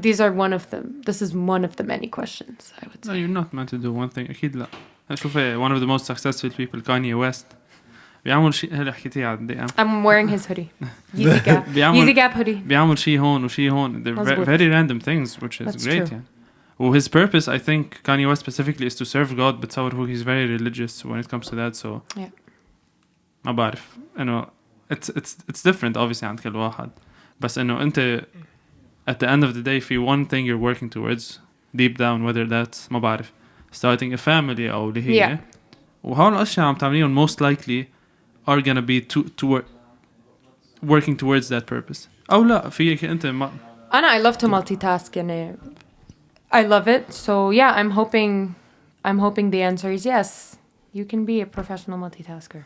Speaker 3: these are one of them. This is one of the many questions I would say.
Speaker 2: No, you're not meant to do one thing أكيد لا شوف one of the most successful people Kanye West بيعمل شيء هلا حكيتيه على الدي
Speaker 3: I'm wearing his hoodie. Yeezy Gap hoodie.
Speaker 2: بيعمل شيء هون وشيء هون. They're very random things which is
Speaker 3: That's
Speaker 2: great
Speaker 3: true.
Speaker 2: يعني. و his purpose I think Kanye West specifically is to serve God بتصور هو he's very religious when it comes to that so
Speaker 3: Yeah.
Speaker 2: ما بعرف إنه it's different obviously عند كل واحد بس إنه أنت at the end of the day في one thing you're working towards deep down whether that's ما بعرف starting a family أو اللي هي وهول الأشياء عم تعمليهم most likely are gonna be working towards that purpose أو لا فيك أنت ما
Speaker 3: أنا I love to multitask يعني I love it so yeah I'm hoping the answer is yes you can be a professional multitasker.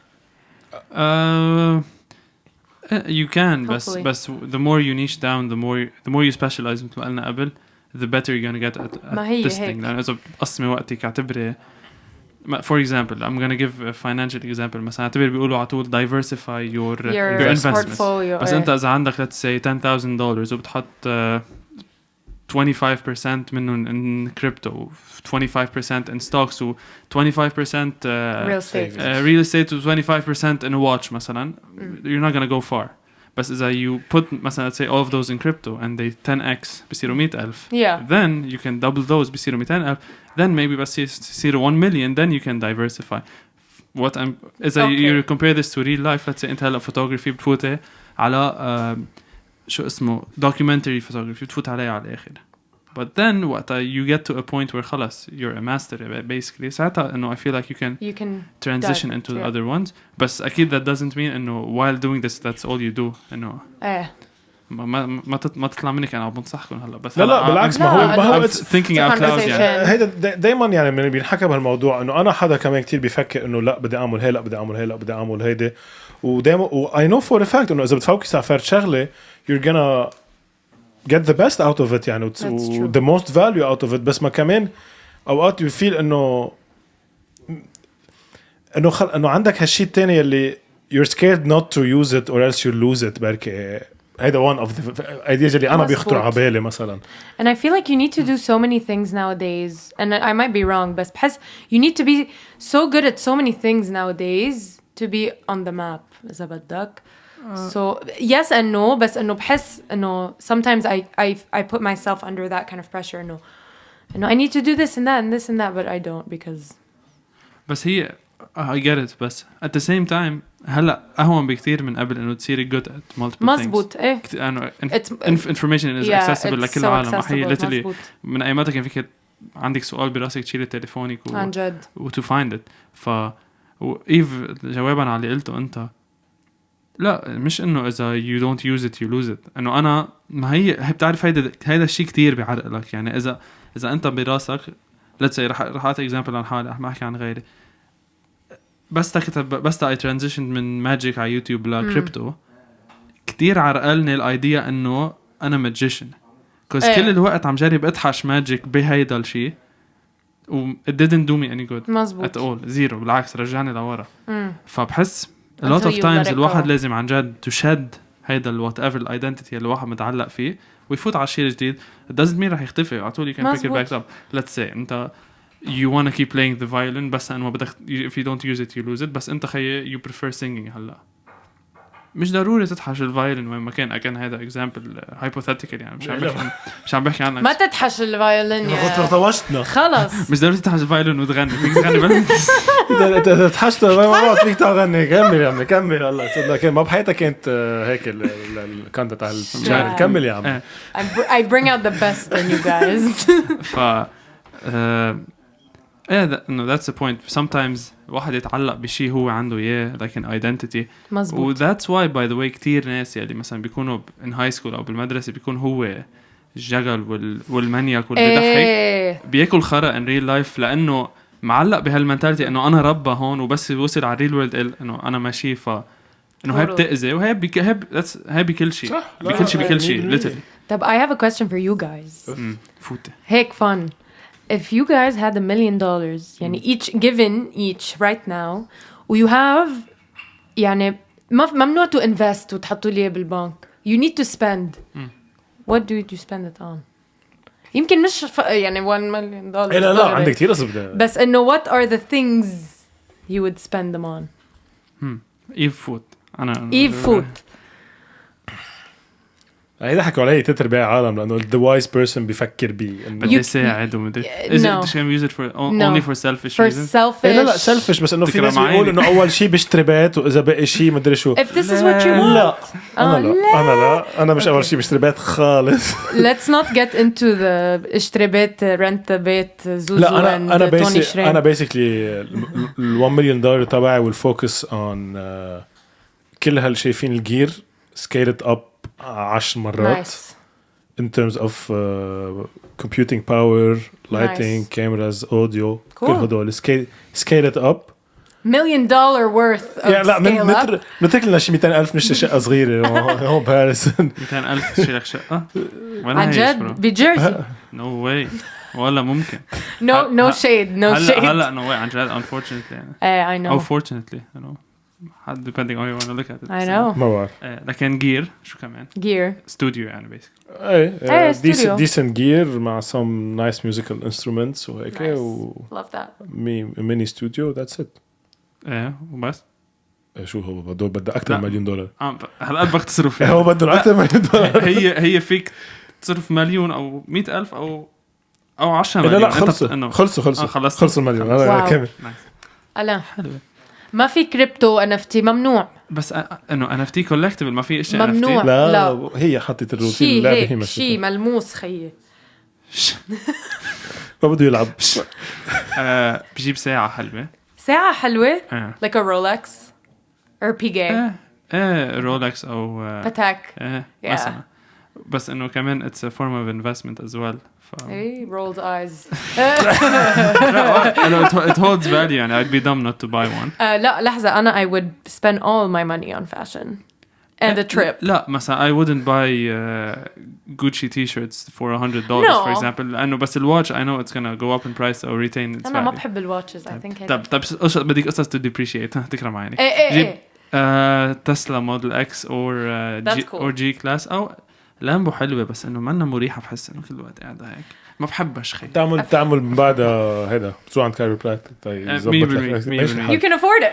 Speaker 2: You can
Speaker 3: Hopefully.
Speaker 2: بس the more you niche down the more you specialize مثل ما قلنا قبل the better you're gonna get at
Speaker 3: ما هي
Speaker 2: this thing لأن إذا بقسمي وقتك اعتبري for example I'm gonna give a financial example مثلا اعتبر بيقولوا على طول diversify your investments
Speaker 3: portfolio
Speaker 2: بس أنت إذا عندك let's say $10,000 وبتحط 25% منهم in crypto 25% in stocks و 25% real estate و 25% in a watch مثلا you're not gonna go far بس إذا you put مثلا let's say all of those in crypto and they 10x بيصيروا 100,000 then you can double those بيصيروا 200,000 then maybe بس يصيروا 1 million then you can diversify what I'm إذا you compare this to real life let's say أنت هلا photography بتفوتي على شو اسمه documentary photography بتفوت عليه على الآخر but then what you get to a point where خلاص you're a master basically ساعتها إنه I feel like you can transition into the other ones بس أكيد that doesn't mean إنه while doing this that's all you do إنه ما تطلع منك أنا عم بنصحكم هلا بس
Speaker 1: لا بالعكس ما هو
Speaker 2: thinking out loud يعني
Speaker 1: هيدا دايما يعني من بينحكى بهالموضوع إنه أنا حدا كمان كتير بيفكر إنه لا بدي أعمل هي لا بدي أعمل هي لا بدي أعمل هيدا ودايما I know for a fact إنه إذا بتفوكس على فرد شغلة you're gonna get the best out of it يعني the most value out of it بس ما كمان أوقات you feel إنه عندك هالشيء التاني اللي you're scared not to use it or else you lose it بركي هيدا one of the ideas اللي أنا بيخطر على بالي مثلا
Speaker 3: and I feel like you need to do so many things nowadays and I might be wrong بس بحس you need to be so good at so many things nowadays to be on the map إذا بدك so yes and no بس إنه بحس إنه sometimes I put myself under that kind of pressure إنه I need to do this and that and this and that but I don't because
Speaker 2: بس هي I get it بس at the same time هلا أهون بكتير من قبل إنه تصيري good at multiple
Speaker 3: مزبوط
Speaker 2: things
Speaker 3: إيه
Speaker 2: إنه information is accessible لكل العالم هي literally من أي متى كان فيك عندك سؤال براسك تشيلي تليفونك
Speaker 3: عن جد
Speaker 2: to find it إيف جوابا على اللي قلته أنت لا مش إنه إذا you don't use it you lose it إنه أنا ما هي بتعرف هيدا الشيء كتير بعرقلك يعني إذا أنت براسك let's say رح أعطي example عن حالي ما أحكي عن غيري بس I transitioned من ماجيك على يوتيوب لكريبتو كتير عرقلني الأيديا إنه أنا ماجيشن كل الوقت عم جرب أتحش ماجيك بهيدا الشيء و it didn't do me any good
Speaker 3: مزبوط.
Speaker 2: at all zero بالعكس رجعني لورا فبحس a lot of times الواحد لازم عن جد to shed هيدا ال whatever identity اللي الواحد متعلق فيه ويفوت على شيء جديد it doesn't mean رح يختفي على طول you can pick it back up let's say أنت you want to keep playing the violin بس أنه بدك if you don't use it you lose it بس أنت خيي you prefer singing هلا مش ضروري تتحش الفايلن وين ما كان أكن هذا example hypothetical يعني مش عم بحكي عنك
Speaker 3: ما تتحش الفايلن
Speaker 1: يا طوشتنا
Speaker 3: خلاص
Speaker 2: مش ضروري تتحش الفايلن وتغني فيك تغني بس
Speaker 1: إذا تحشت ما بعرف فيك تغني كمل يا عمي كمل هلا صدق ما بحياتك كانت هيك الكانت تاع الشعر كمل يا عمي
Speaker 3: I bring out the best in you guys
Speaker 2: no that's the point sometimes واحد يتعلق بشيء هو عنده إياه like an identity
Speaker 3: مزبوط
Speaker 2: و that's why by the way كتير ناس اللي مثلا بيكونوا in high school أو بالمدرسة بيكون هو الجغل والمانياك والبيضحك بياكل خرا in real life لأنه معلق بهالمنتاليتي إنه أنا ربى هون وبس وصل على real world إنه أنا ماشي إنه هاي بتأذي وهاي هاي بكل شيء بكل شيء literally
Speaker 3: طب I have a question for you guys
Speaker 2: فوتة
Speaker 3: هيك fun if you guys had $1 million يعني each right now و you have يعني ممنوع to invest وتحطوا ليه بالبنك you need to spend what do you spend it on يمكن مش يعني $1 million
Speaker 1: لا عندك كتير أصبح
Speaker 3: بس إنه what are the things you would spend them on
Speaker 2: Eve food أنا
Speaker 3: Eve food
Speaker 1: هيدا حكوا عليه 3/4 عالم لأنه the wise person بيفكر
Speaker 2: بدي يساعد ومدري is it can use it for only for selfish reasons
Speaker 1: لا selfish بس إنه في ناس بيقولوا إنه أول شيء بيشتري بيت وإذا بقي شيء مدري شو
Speaker 3: if this is what you want
Speaker 1: لا أنا مش أول شيء بشتري بيت خالص
Speaker 3: let's not get into the اشتري بيت rent بيت زوزو
Speaker 1: لا أنا
Speaker 3: Tony
Speaker 1: basically $1 million تبعي will focus on كل هالشايفين الجير scale it up 10 مرات
Speaker 3: nice.
Speaker 1: in terms of computing power, lighting,
Speaker 3: Nice.
Speaker 1: cameras, audio.
Speaker 3: Cool.
Speaker 1: كل هدول scale it up.
Speaker 3: $1 million worth of
Speaker 1: يعني لا
Speaker 3: scale up
Speaker 1: نترك لنا شي 200,000 نشتري شقة صغيرة هون باريس
Speaker 2: 200,000 تشتري لك شقة
Speaker 3: عن جد بجيرسي
Speaker 2: no way ولا ممكن
Speaker 3: no shade
Speaker 2: هلا no way عن جد unfortunately يعني
Speaker 3: I know
Speaker 2: أو fortunately you know depending on how you want to look at it
Speaker 3: I know
Speaker 1: ما بعرف
Speaker 2: لكن gear شو كمان
Speaker 3: gear
Speaker 2: studio يعني basically
Speaker 3: إيه studio.
Speaker 1: decent gear مع some nice musical instruments وهيك
Speaker 3: love that
Speaker 1: mini studio that's it.
Speaker 2: وبس
Speaker 1: شو هو بده أكتر $1 مليون
Speaker 2: هلا بدك تصرف
Speaker 1: هو بده أكتر $1 مليون
Speaker 2: هي فيك تصرف 1,000,000 أو 100,000 أو 10 مليون
Speaker 1: لا خلصوا $1 مليون أنا كمل
Speaker 3: ألا ما في كريبتو NFT ممنوع
Speaker 2: بس انه NFT collectible ما في اشياء
Speaker 3: ممنوع
Speaker 2: NFT
Speaker 1: لا هي حطت الروتين اللعبة هي
Speaker 3: شيء ملموس خيي
Speaker 1: ما بده يلعب
Speaker 2: بجيب ساعة حلوة
Speaker 3: like a Rolex or Piguet
Speaker 2: رولكس او
Speaker 3: Patek
Speaker 2: مثلا بس انه كمان it's a form of investment as well
Speaker 3: hey rolled eyes
Speaker 2: it holds value يعني I'd be dumb not to buy one
Speaker 3: لا لحظة أنا I would spend all my money on fashion and a trip
Speaker 2: لا مثلا I wouldn't buy Gucci t-shirts for $100 for example لأنه بس الwatch I know it's gonna go up in price or retain its value
Speaker 3: أنا ما بحب الwatches I think
Speaker 2: طب بدك قصص to depreciate تكرم عيني جيب تسلا موديل اكس or G class او لامبو حلوة بس انه منا مريحة بحس انه كل الوقت قاعدة هيك ما بحبش خي
Speaker 1: تعمل من بعد هيدا تروح عند كايروبراكتيك طيب
Speaker 3: you can afford it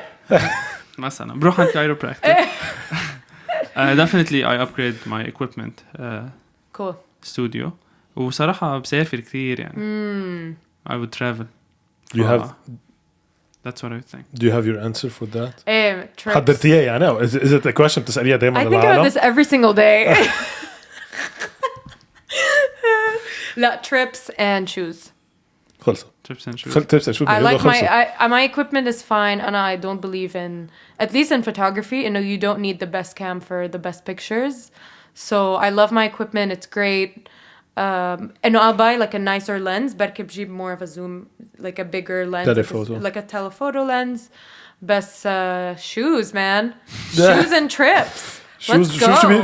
Speaker 2: مثلا بروح عند كايروبراكتيك definitely I upgrade my equipment
Speaker 3: cool
Speaker 2: studio وصراحة بسافر كثير يعني I would travel
Speaker 1: you have
Speaker 2: that's what I would think
Speaker 1: do you have your answer for that
Speaker 3: trips
Speaker 1: حضرتيها يعني is it a question بتسأليها دايما
Speaker 3: I think about this every single day لا trips and shoes
Speaker 1: خلص
Speaker 2: trips and shoes
Speaker 3: I like my equipment is fine and I don't believe in at least in photography you know you don't need the best cam for the best pictures so I love my equipment it's great and I'll buy like a nicer lens بركب جيب more of a zoom like a bigger lens like a telephoto lens بس shoes man shoes and trips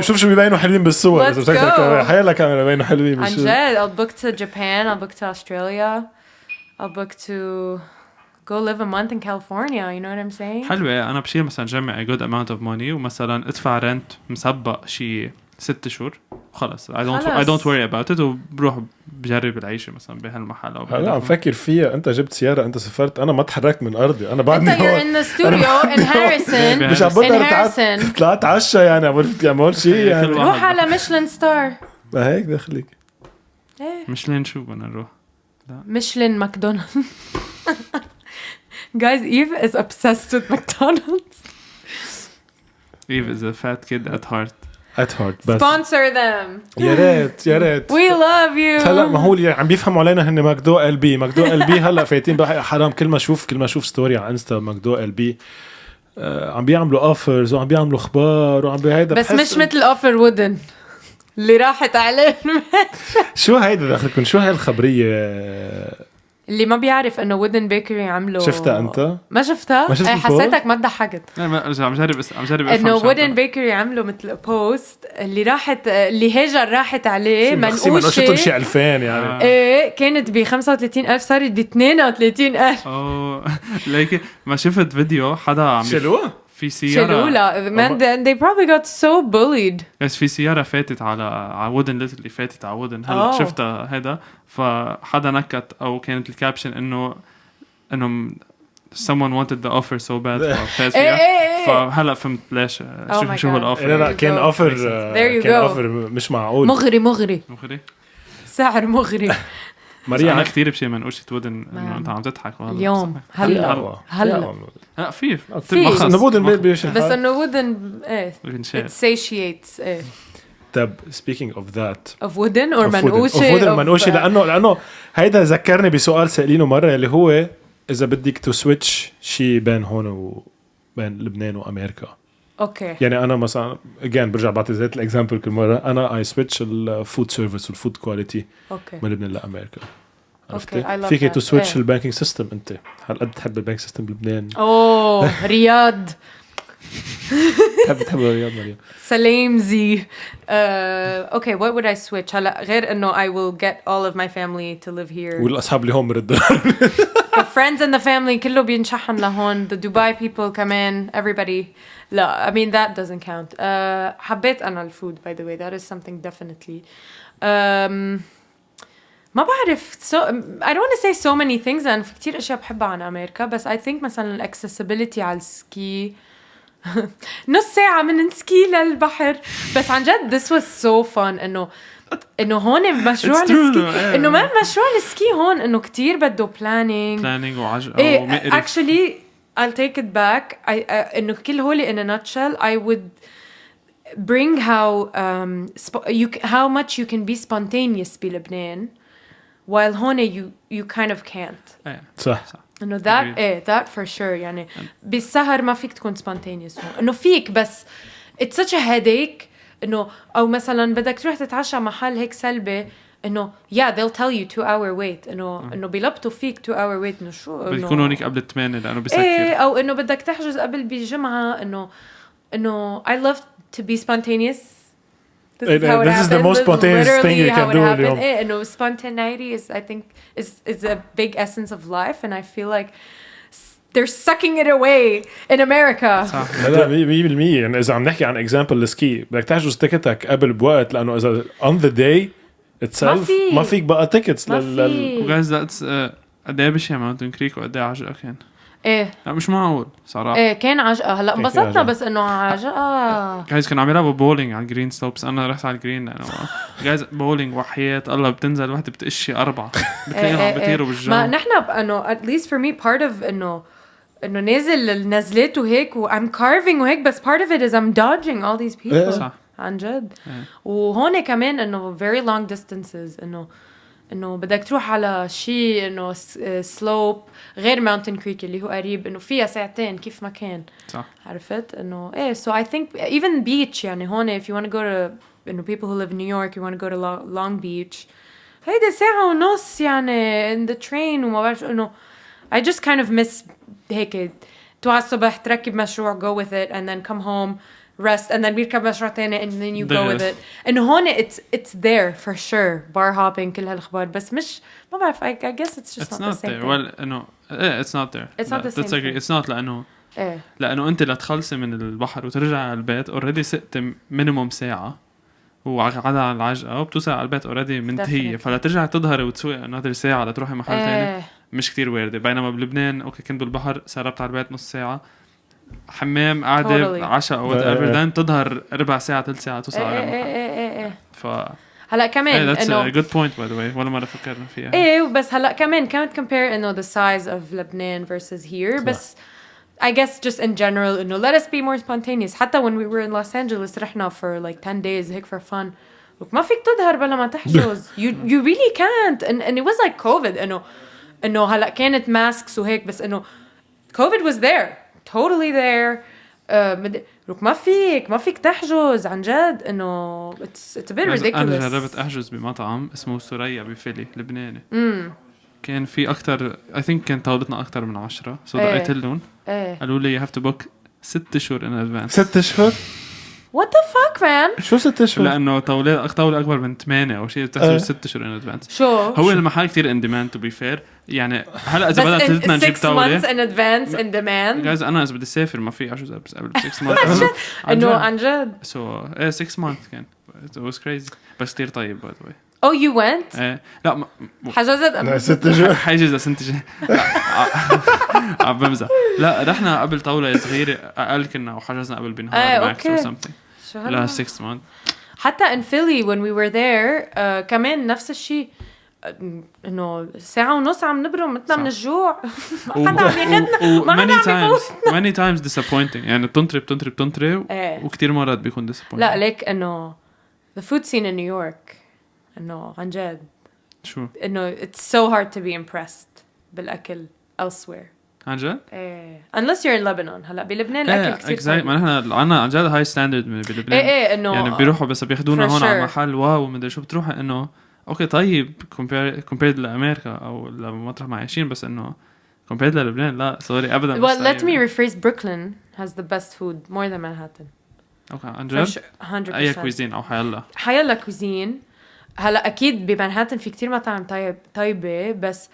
Speaker 1: شوف شو بيبينوا حلوين بالصور إذا حيلا كاميرا بيبينوا حلوين
Speaker 3: عن جد I'll book to Japan I'll book to Australia I'll book to go live a month in California you know what I'm saying
Speaker 2: حلوة أنا بشيل مثلا جمع a good amount of money ومثلا ادفع رنت مسبق شي 6 شهور خلص I don't worry about it وبروح بجرب العيشة مثلا بهالمحل أو
Speaker 1: هلا عم فكر فيها أنت جبت سيارة أنت سافرت أنا ما تحركت من أرضي أنا بعدني
Speaker 3: أنت you're in the studio in Harrison
Speaker 1: مش عم طلعت عشا يعني عمل شيء يعني
Speaker 3: روح على ميشلين ستار
Speaker 1: ما هيك دخلك
Speaker 2: ميشلين شو بدنا نروح
Speaker 3: ميشلين ماكدونالدز guys Eve is obsessed with McDonald's
Speaker 2: Eve is a fat kid at heart
Speaker 1: بس
Speaker 3: sponsor them
Speaker 1: يا ريت
Speaker 3: we love you
Speaker 1: هلا ما هو اللي عم بيفهموا علينا هن ماكدو ال بي هلا فايتين بقى حرام كل ما اشوف ستوري على انستا ماكدو ال بي عم بيعملوا اوفرز وعم بيعملوا اخبار وعم بهيدا
Speaker 3: بس مش مثل اوفر وودن اللي راحت عليه
Speaker 1: شو هيدا دخلكم شو هاي الخبريه
Speaker 3: اللي ما بيعرف انه وودن بيكري عملوا
Speaker 1: شفتها انت
Speaker 3: ما شفتها حسيتك ما ضحكت
Speaker 2: عم جرب
Speaker 3: انه وودن بيكري عملوا مثل بوست اللي راحت اللي هاجر راحت عليه منقوشه
Speaker 1: شفتوا شيء 2000 يعني
Speaker 3: ايه كانت ب 35,000 صارت ب 32,000
Speaker 2: ليك ما شفت فيديو حدا عم
Speaker 1: شلوه
Speaker 2: في سيارة
Speaker 3: شلولا man they probably got so bullied.
Speaker 2: بس في سيارة فاتت على وودن اللي فاتت على وودن هلا شفتها هذا فحدا نكت أو كانت الكابشن إنه someone wanted the offer so bad فاز فيها فهلا فهمت ليش شو هو الأوفر.
Speaker 1: لا كان أوفر مش معقول
Speaker 3: مغري سعر مغري.
Speaker 2: ماريا أنا كتير بشيء ما نقولش تودن إنه أنت عم تضحك والله
Speaker 3: اليوم هلا
Speaker 2: لا في
Speaker 1: نبودن بس
Speaker 3: إنه وودن إيه it satiates إيه.
Speaker 1: طب speaking of that
Speaker 3: of wooden or منقوشة
Speaker 1: لأنه هيدا ذكرني بسؤال سألينه مرة اللي هو إذا بدك تو سويتش شيء بين هون وبين لبنان وأمريكا.
Speaker 3: أوكي.
Speaker 1: يعني أنا مثلا again برجع بعطي ذات الإكزامبل كل مرة أنا I switch الفود سيرفيس والفود كواليتي من لبنان لأمريكا. عرفتي؟ فيك تو سويتش البانكينج سيستم أنت هل قد تحب البانك سيستم بلبنان؟
Speaker 3: أوه رياض.
Speaker 1: تحب رياض مريم.
Speaker 3: سلام زي. Okay, what would I switch? هلا غير إنه I will get all of my family to live here.
Speaker 1: والأصحاب اللي هم بردوا.
Speaker 3: The friends and the family كله بينشحن لهون. The Dubai people كمان. Everybody. لا, I mean that doesn't count. حبيت أنا الفود by the way. That is something definitely. ما بعرف. So I don't want to say so many things. أنا في كتير أشياء بحبها عن أمريكا. بس I think مثلا accessibility على السكي. نص ساعة من نسكي للبحر. بس عن جد this was so fun إنه هون مشروع السكي إنه ما مشروع السكي هون إنه كتير بده planning
Speaker 2: وعجقة
Speaker 3: إيه actually I'll take it back إنه كل هولي in a nutshell I would bring how much you can be spontaneous بلبنان while هون you kind of can't.
Speaker 1: صح
Speaker 3: إنه that for sure يعني بالسهر ما فيك تكون spontaneous هون إنه فيك بس it's such a headache إنه أو مثلاً بدك تروح تتعشى محل هيك سلبي إنه they'll tell you 2-hour wait إنه بيلبطوا فيك 2-hour wait إنه شو
Speaker 2: بيكونوا هناك قبل 8 لأنه بسكر
Speaker 3: أو إنه بدك تحجز قبل بجمعة إنه I love to be spontaneous. This is
Speaker 1: the most spontaneous thing you can do اليوم.
Speaker 3: إنه spontaneity is I think is a big essence of life and I feel like they're sucking it away in America.
Speaker 1: لا 100% يعني إذا عم نحكي عن example السكي بدك تحجز تيكتك قبل بوقت لأنه إذا on the day itself ما فيك بقى تيكتس
Speaker 2: guys that's قد ايه بشي ماونتن كريك وقد ايه عجقة كان
Speaker 3: ايه
Speaker 2: لا مش معقول صراحة
Speaker 3: ايه كان عجقة هلا انبسطنا بس انه عجقة
Speaker 2: guys كانوا عم يلعبوا بولينج على الجرين سلوبس انا رحت على الجرين لانه guys بولينج وحياة الله بتنزل وحدة بتقشي 4 بتلاقيهم عم بيطيروا بالجو
Speaker 3: ما نحن انه at least for me part of انه نازل النزلات وهيك و I'm carving وهيك بس part of it is I'm dodging all these people
Speaker 2: صح
Speaker 3: عن جد وهون كمان انه very long distances انه بدك تروح على شيء انه سلوب غير ماونتن كريك اللي هو قريب انه فيها ساعتين كيف ما كان
Speaker 2: صح
Speaker 3: عرفت انه ايه so I think even beach يعني هون if you want to go to انه people who live in New York you want to go to Long Beach هيدا ساعة ونص يعني in the train وما بعرف انه I just kind of miss هيك توعى الصبح تركب مشروع go with it and then come home rest and then بيركب مشروع تاني and then you go with it إنه هون it's there for sure bar hopping كل هالأخبار بس مش ما بعرف I guess it's just not the same thing.
Speaker 2: well إنه it's not there
Speaker 3: it's not the same thing.
Speaker 2: it's not لأنه أنت لا تخلصي من البحر وترجع على البيت already سقت minimum ساعة وعادة على العجقة وبتوصل على البيت already منتهية فلا ترجع تظهري وتسوي another ساعة لتروحي محل تاني مش كتير واردة بينما بلبنان أوكي كنت بالبحر سربت على البيت نص ساعة حمام قاعدة عشاء أو whatever then تظهر ربع ساعة 3 ساعات توصل على
Speaker 3: هلا كمان
Speaker 2: that's a good point by the way ولا مرة فكرنا فيها
Speaker 3: إيه بس هلا كمان can't compare إنه the size of Lebanon versus here بس I guess just in general إنه let us be more spontaneous حتى when we were in Los Angeles رحنا for like 10 days هيك for fun ما فيك تظهر بلا ما تحجز you really can't and it was like COVID إنه هلا كانت masks وهيك بس إنه COVID was there totally there ما فيك تحجز عن جد إنه it's a bit ridiculous.
Speaker 2: أنا جربت أحجز بمطعم اسمه سوريا بفيلي لبناني كان في أكتر I think كان طاولتنا أكتر من 10 so دقيت لهم قالوا لي you have to book 6 شهور in advance
Speaker 1: 6 شهور
Speaker 3: What the fuck man
Speaker 1: شو 6 شهور
Speaker 2: لأنه طاولة أكبر من 8 أو شيء بتحسب 6 شهور in advance
Speaker 3: شو
Speaker 2: هو المحل كتير in demand to be fair يعني هلا اذا بدنا ثلاثنا نجيب
Speaker 3: 6 months
Speaker 2: طاوله
Speaker 3: in advance in demand.
Speaker 2: جايز انا اذا بدي اسافر ما في عجوز بس قبل 6 months
Speaker 3: انه عن جد.
Speaker 2: سو 6 months كان it was crazy بس كتير طيب by the way.
Speaker 3: Oh you went.
Speaker 2: لا
Speaker 3: حجزت
Speaker 1: ست
Speaker 2: حاجز سنتي عم بمزح. لا رحنا قبل طاوله صغيره اقل كنا وحجزنا قبل بنهار ماكس or something. لا 6 months.
Speaker 3: حتى in Philly when we were there كمان نفس الشيء انه ساعة ونص عم نبرم متنا من الجوع. ما حدا عم ياخدنا ما حدا عم يفوتنا.
Speaker 2: many times disappointing يعني بتنطري وكتير مرات بيكون disappointing.
Speaker 3: لا ليك انه the food scene in New York انه عن جد
Speaker 2: شو
Speaker 3: انه it's so hard to be impressed بالاكل elsewhere.
Speaker 2: عن جد؟
Speaker 3: unless you're in Lebanon. هلا بلبنان الاكل كثير
Speaker 2: ما نحن عنا عن جد هاي ستاندرد بلبنان.
Speaker 3: انه
Speaker 2: يعني بيروحوا بس بياخدونا هون على
Speaker 3: sure.
Speaker 2: محل واو مدري شو بتروح انه اوكي طيب compared لامريكا او لمطرح ما عايشين بس انه compared للبنان لا سوري ابدا.
Speaker 3: well let me rephrase Brooklyn has the best food more than Manhattan.
Speaker 2: اوكي عن جد
Speaker 3: 100%.
Speaker 2: اي كويزين او
Speaker 3: حيلا كويزين. هلا اكيد بمانهاتن في كتير مطاعم طيبه بس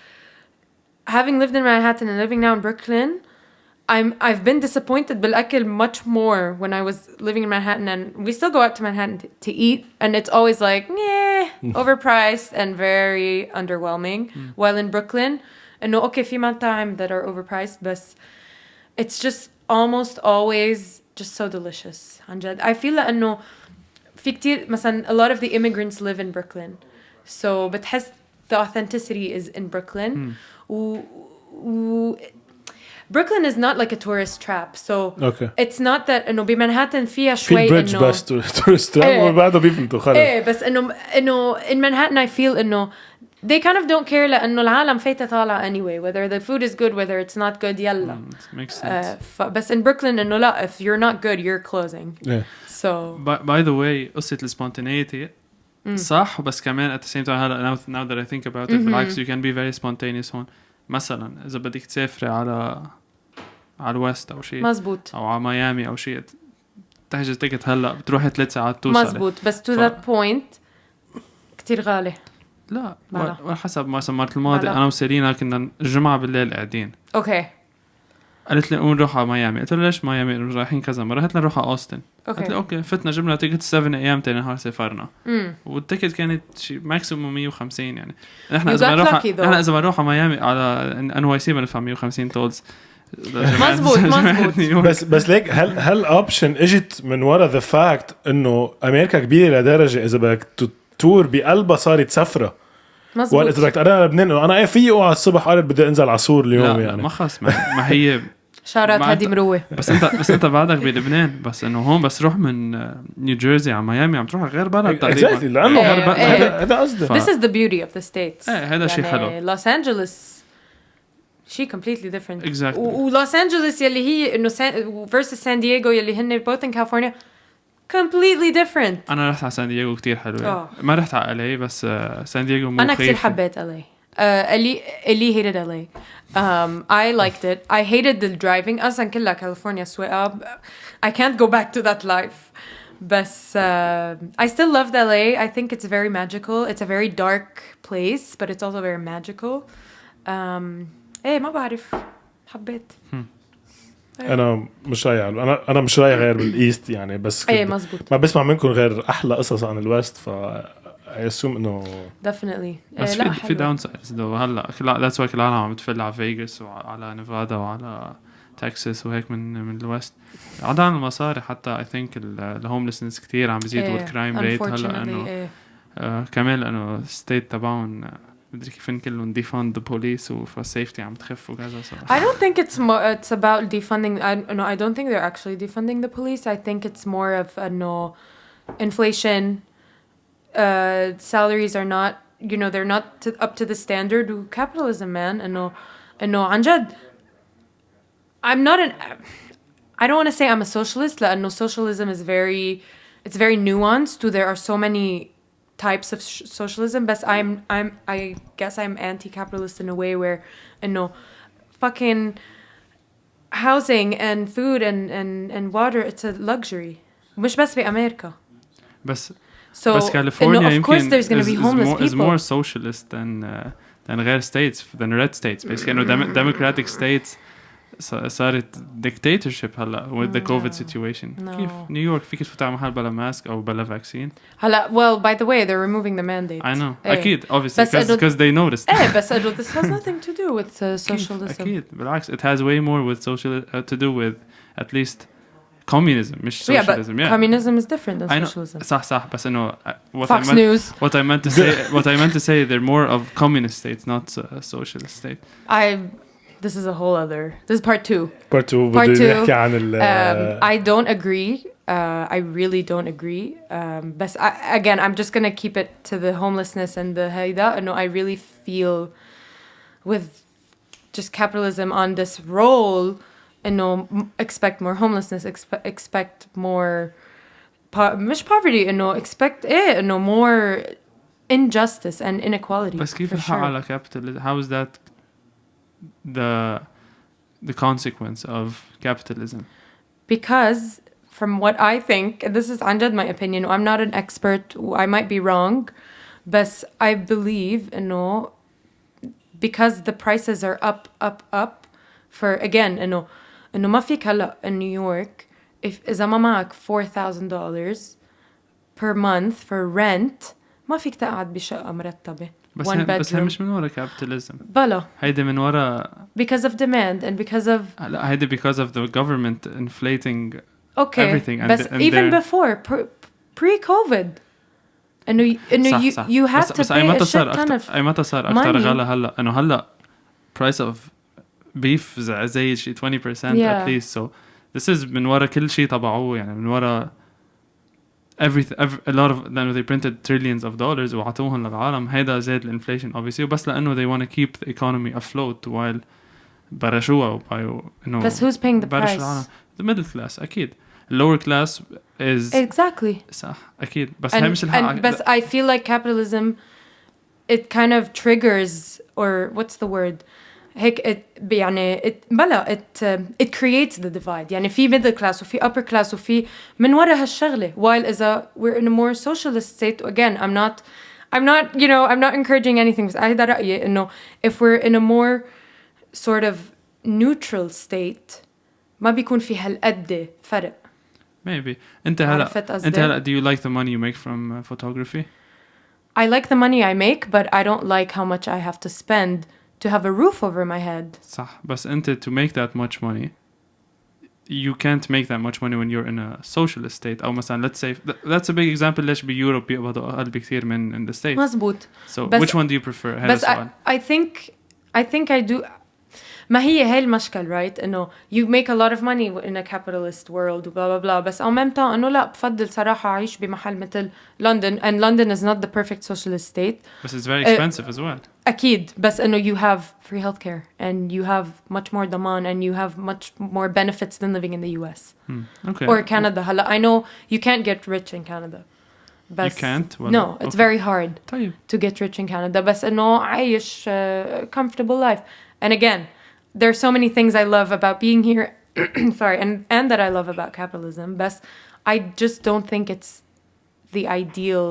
Speaker 3: having lived in Manhattan and living now in Brooklyn I've been disappointed بالاكل much more when I was living in Manhattan and we still go out to Manhattan to eat and it's always like overpriced and very underwhelming while in Brooklyn انه okay في مطاعم that are overpriced but it's just almost always just so delicious عن جد. I feel لأنه في كتير مثلا a lot of the immigrants live in Brooklyn so بتحس the authenticity is in Brooklyn Brooklyn is not like a tourist trap so it's not that انه بمنهاتن فيها شوي
Speaker 1: في بريدج بس tourist trap وبعده بيفهموا خلص
Speaker 3: بس انه in Manhattan I feel انه they kind of don't care لأنه العالم فايتة طالعة anyway whether the food is good whether it's not good يلا
Speaker 2: makes sense.
Speaker 3: بس in Brooklyn إنه لا if you're not good you're closing so
Speaker 2: by the way قصة السبونتانيتي صح بس كمان at the same time هلا now that I think about it بالعكس you can be very spontaneous هون. مثلا إذا بدك تسافري على الويست أو شيء
Speaker 3: مزبوط
Speaker 2: أو على ميامي أو شيء تحجز تيكت هلا بتروحي 3 ساعات توصلي
Speaker 3: مزبوط بس to that point كتير غالي.
Speaker 2: لا حسب ما سمرت الماضي أنا وسيرينا كنا الجمعة بالليل قاعدين
Speaker 3: أوكي
Speaker 2: قالت لي نروح على ميامي قلت له ليش ميامي رايحين كذا مرة قالت لي نروح على أوستن قلت لي أوكي فتنا جبنا تيكت 7 أيام تاني نهار سافرنا والتيكت كانت شيء ماكسيموم 150 يعني إحنا إذا بنروح على ميامي على NYC بندفع 150 تولز.
Speaker 3: مزبوط
Speaker 1: بس ليك هل اوبشن اجت من ورا ذا فاكت انه امريكا كبيره لدرجه اذا بدك تور بقلبها صارت سفره ولا اذا بدك تقرا لبنان انا في اوعى الصبح قررت بدي انزل عصور اليوم يعني
Speaker 2: ما خلص ما هي
Speaker 3: شارات هدي مروه
Speaker 2: بس انت بعدك بلبنان بس انه هون بس روح من نيو جيرسي على ميامي عم تروح غير بلد تقريبا
Speaker 1: لانه هذا قصدي
Speaker 3: This is the beauty of the states
Speaker 2: هذا شيء حلو.
Speaker 3: لوس أنجلوس شيء completely different
Speaker 2: exactly.
Speaker 3: ولوس أنجلوس يلي هي إنه versus سان دييغو يلي هن both in California completely different.
Speaker 2: أنا رحت على سان دييغو كتير حلوة ما رحت على LA بس سان دييغو
Speaker 3: أنا كتير حبيت LA. اللي hated LA. I liked it. I hated the driving. أصلاً كلها كاليفورنيا سواقة. I can't go back to that life. But I still loved LA. I think it's very magical. It's a very dark place, but it's also very magical. ما بعرف حبيت.
Speaker 1: أنا مش رايح أنا مش رايح غير بالإيست يعني بس
Speaker 3: مزبوط.
Speaker 1: ما بسمع منكم غير أحلى قصص عن الويست I assume إنه
Speaker 3: definitely.
Speaker 2: بس في downsides though هلا that's why كل العالم عم بتفل على فيغاس وعلى نيفادا وعلى تكساس وهيك من الويست عدا عن المصاري حتى I think الهوملسنس كتير عم بيزيد والكرايم ريت هلا إنه كمان لأنه state تبعهم مدري كيف كلهم defund the police والsafety عم تخف وكذا
Speaker 3: I don't think it's about defunding. I don't think they're actually defunding the police. I think it's more of inflation. Salaries are not, they're not up to the standard of capitalism, man. إنه عن جد I don't want to say I'm a socialist لأنه socialism is it's very nuanced. There are so many types of socialism, but I guess I'm anti-capitalist in a way where fucking housing and food and water, it's a luxury. مش بس بأمريكا.
Speaker 2: بس California
Speaker 3: of course there's going to be homeless people.
Speaker 2: is more socialist than غير states than red states basically إنه democratic states صارت dictatorship هلا with the COVID situation. كيف نيويورك فيك تفوت على محل بلا ماسك أو بلا vaccine؟
Speaker 3: هلا well by the way they're removing the mandate.
Speaker 2: I know. أكيد obviously because they noticed.
Speaker 3: بس this has nothing to do with socialism.
Speaker 2: أكيد بالعكس it has way more with to do with at least communism مش socialism.
Speaker 3: Yeah, communism is different than socialism.
Speaker 2: صح بس إنه
Speaker 3: Fox News.
Speaker 2: what I meant to say they're more of communist states not socialist state.
Speaker 3: This is a whole other. This is part 2.
Speaker 1: Part 2 بدي نحكي عن
Speaker 3: I don't agree. I really don't agree. But again, I'm just gonna keep it to the homelessness and the هيدا. No, I really feel with just capitalism on this role. إنه expect more homelessness, expect more مش poverty. إنه expect إنه more injustice and inequality.
Speaker 2: بس كيف الحق على capitalism? How is that the consequence of capitalism?
Speaker 3: Because from what I think, and this is عن جد my opinion, I'm not an expert, I might be wrong, but I believe إنه because the prices are up for again إنه ما فيك هلا in New York إذا ما معك $4,000 per month for rent ما فيك تقعد بشقة مرتبة.
Speaker 2: بس هي مش من ورا capitalism.
Speaker 3: بلا.
Speaker 2: هيدا من ورا.
Speaker 3: Because of demand and because of.
Speaker 2: لا هيدا because of the government inflating everything.
Speaker 3: But even before pre-COVID. إنه you have to pay a shit ton of.
Speaker 2: أي متى صار أكتر غلا هلا إنه هلا price of beef زي شيء 20% at least so this is من ورا كل شيء طبعوه يعني من ورا a lot of لأنه they printed trillions of dollars وعطوهم للعالم هيدا زاد الانفليشن obviously وبس لأنه they want to keep the economy afloat while برشوها إنه
Speaker 3: بس who's paying the price?
Speaker 2: the middle class أكيد lower class is
Speaker 3: exactly
Speaker 2: صح أكيد بس هي مش الحق
Speaker 3: بس I feel like capitalism it kind of triggers or what's the word هيك يعني it creates the divide يعني في middle class وفي upper class وفي من ورا هالشغلة while إذا we're in a more socialist state again I'm not you know I'm not encouraging anything بس هيدا رأيي إنه if we're in a more sort of neutral state ما بيكون في هالقد فرق.
Speaker 2: Maybe أنت هلا do you like the money you make from photography?
Speaker 3: I like the money I make but I don't like how much I have to spend to have a roof over my head.
Speaker 2: صح بس أنت to make that much money you can't make that much money when you're in a socialist state أو مثلا let's say that's a big example ليش بيوروب بيقبضوا أقل بكثير من in the States.
Speaker 3: مزبوط.
Speaker 2: So which one do you prefer? هذا السؤال.
Speaker 3: I think I do. ما هي المشكل right إنه you make a lot of money in a capitalist world blah blah blah بس en même temps إنه لا بفضل صراحة أعيش بمحل مثل London and London is not the perfect socialist state.
Speaker 2: But it's very expensive as well.
Speaker 3: أكيد بس إنه you have free healthcare and you have much more demand and you have much more benefits than living in the US.
Speaker 2: Okay.
Speaker 3: Or Canada. هلا I know you can't get rich in Canada.
Speaker 2: You can't? Well,
Speaker 3: no, it's very hard
Speaker 2: طيب.
Speaker 3: to get rich in Canada. بس إنه عايش comfortable life. And again, there are so many things I love about being here. Sorry, and that I love about capitalism. But I just don't think it's the ideal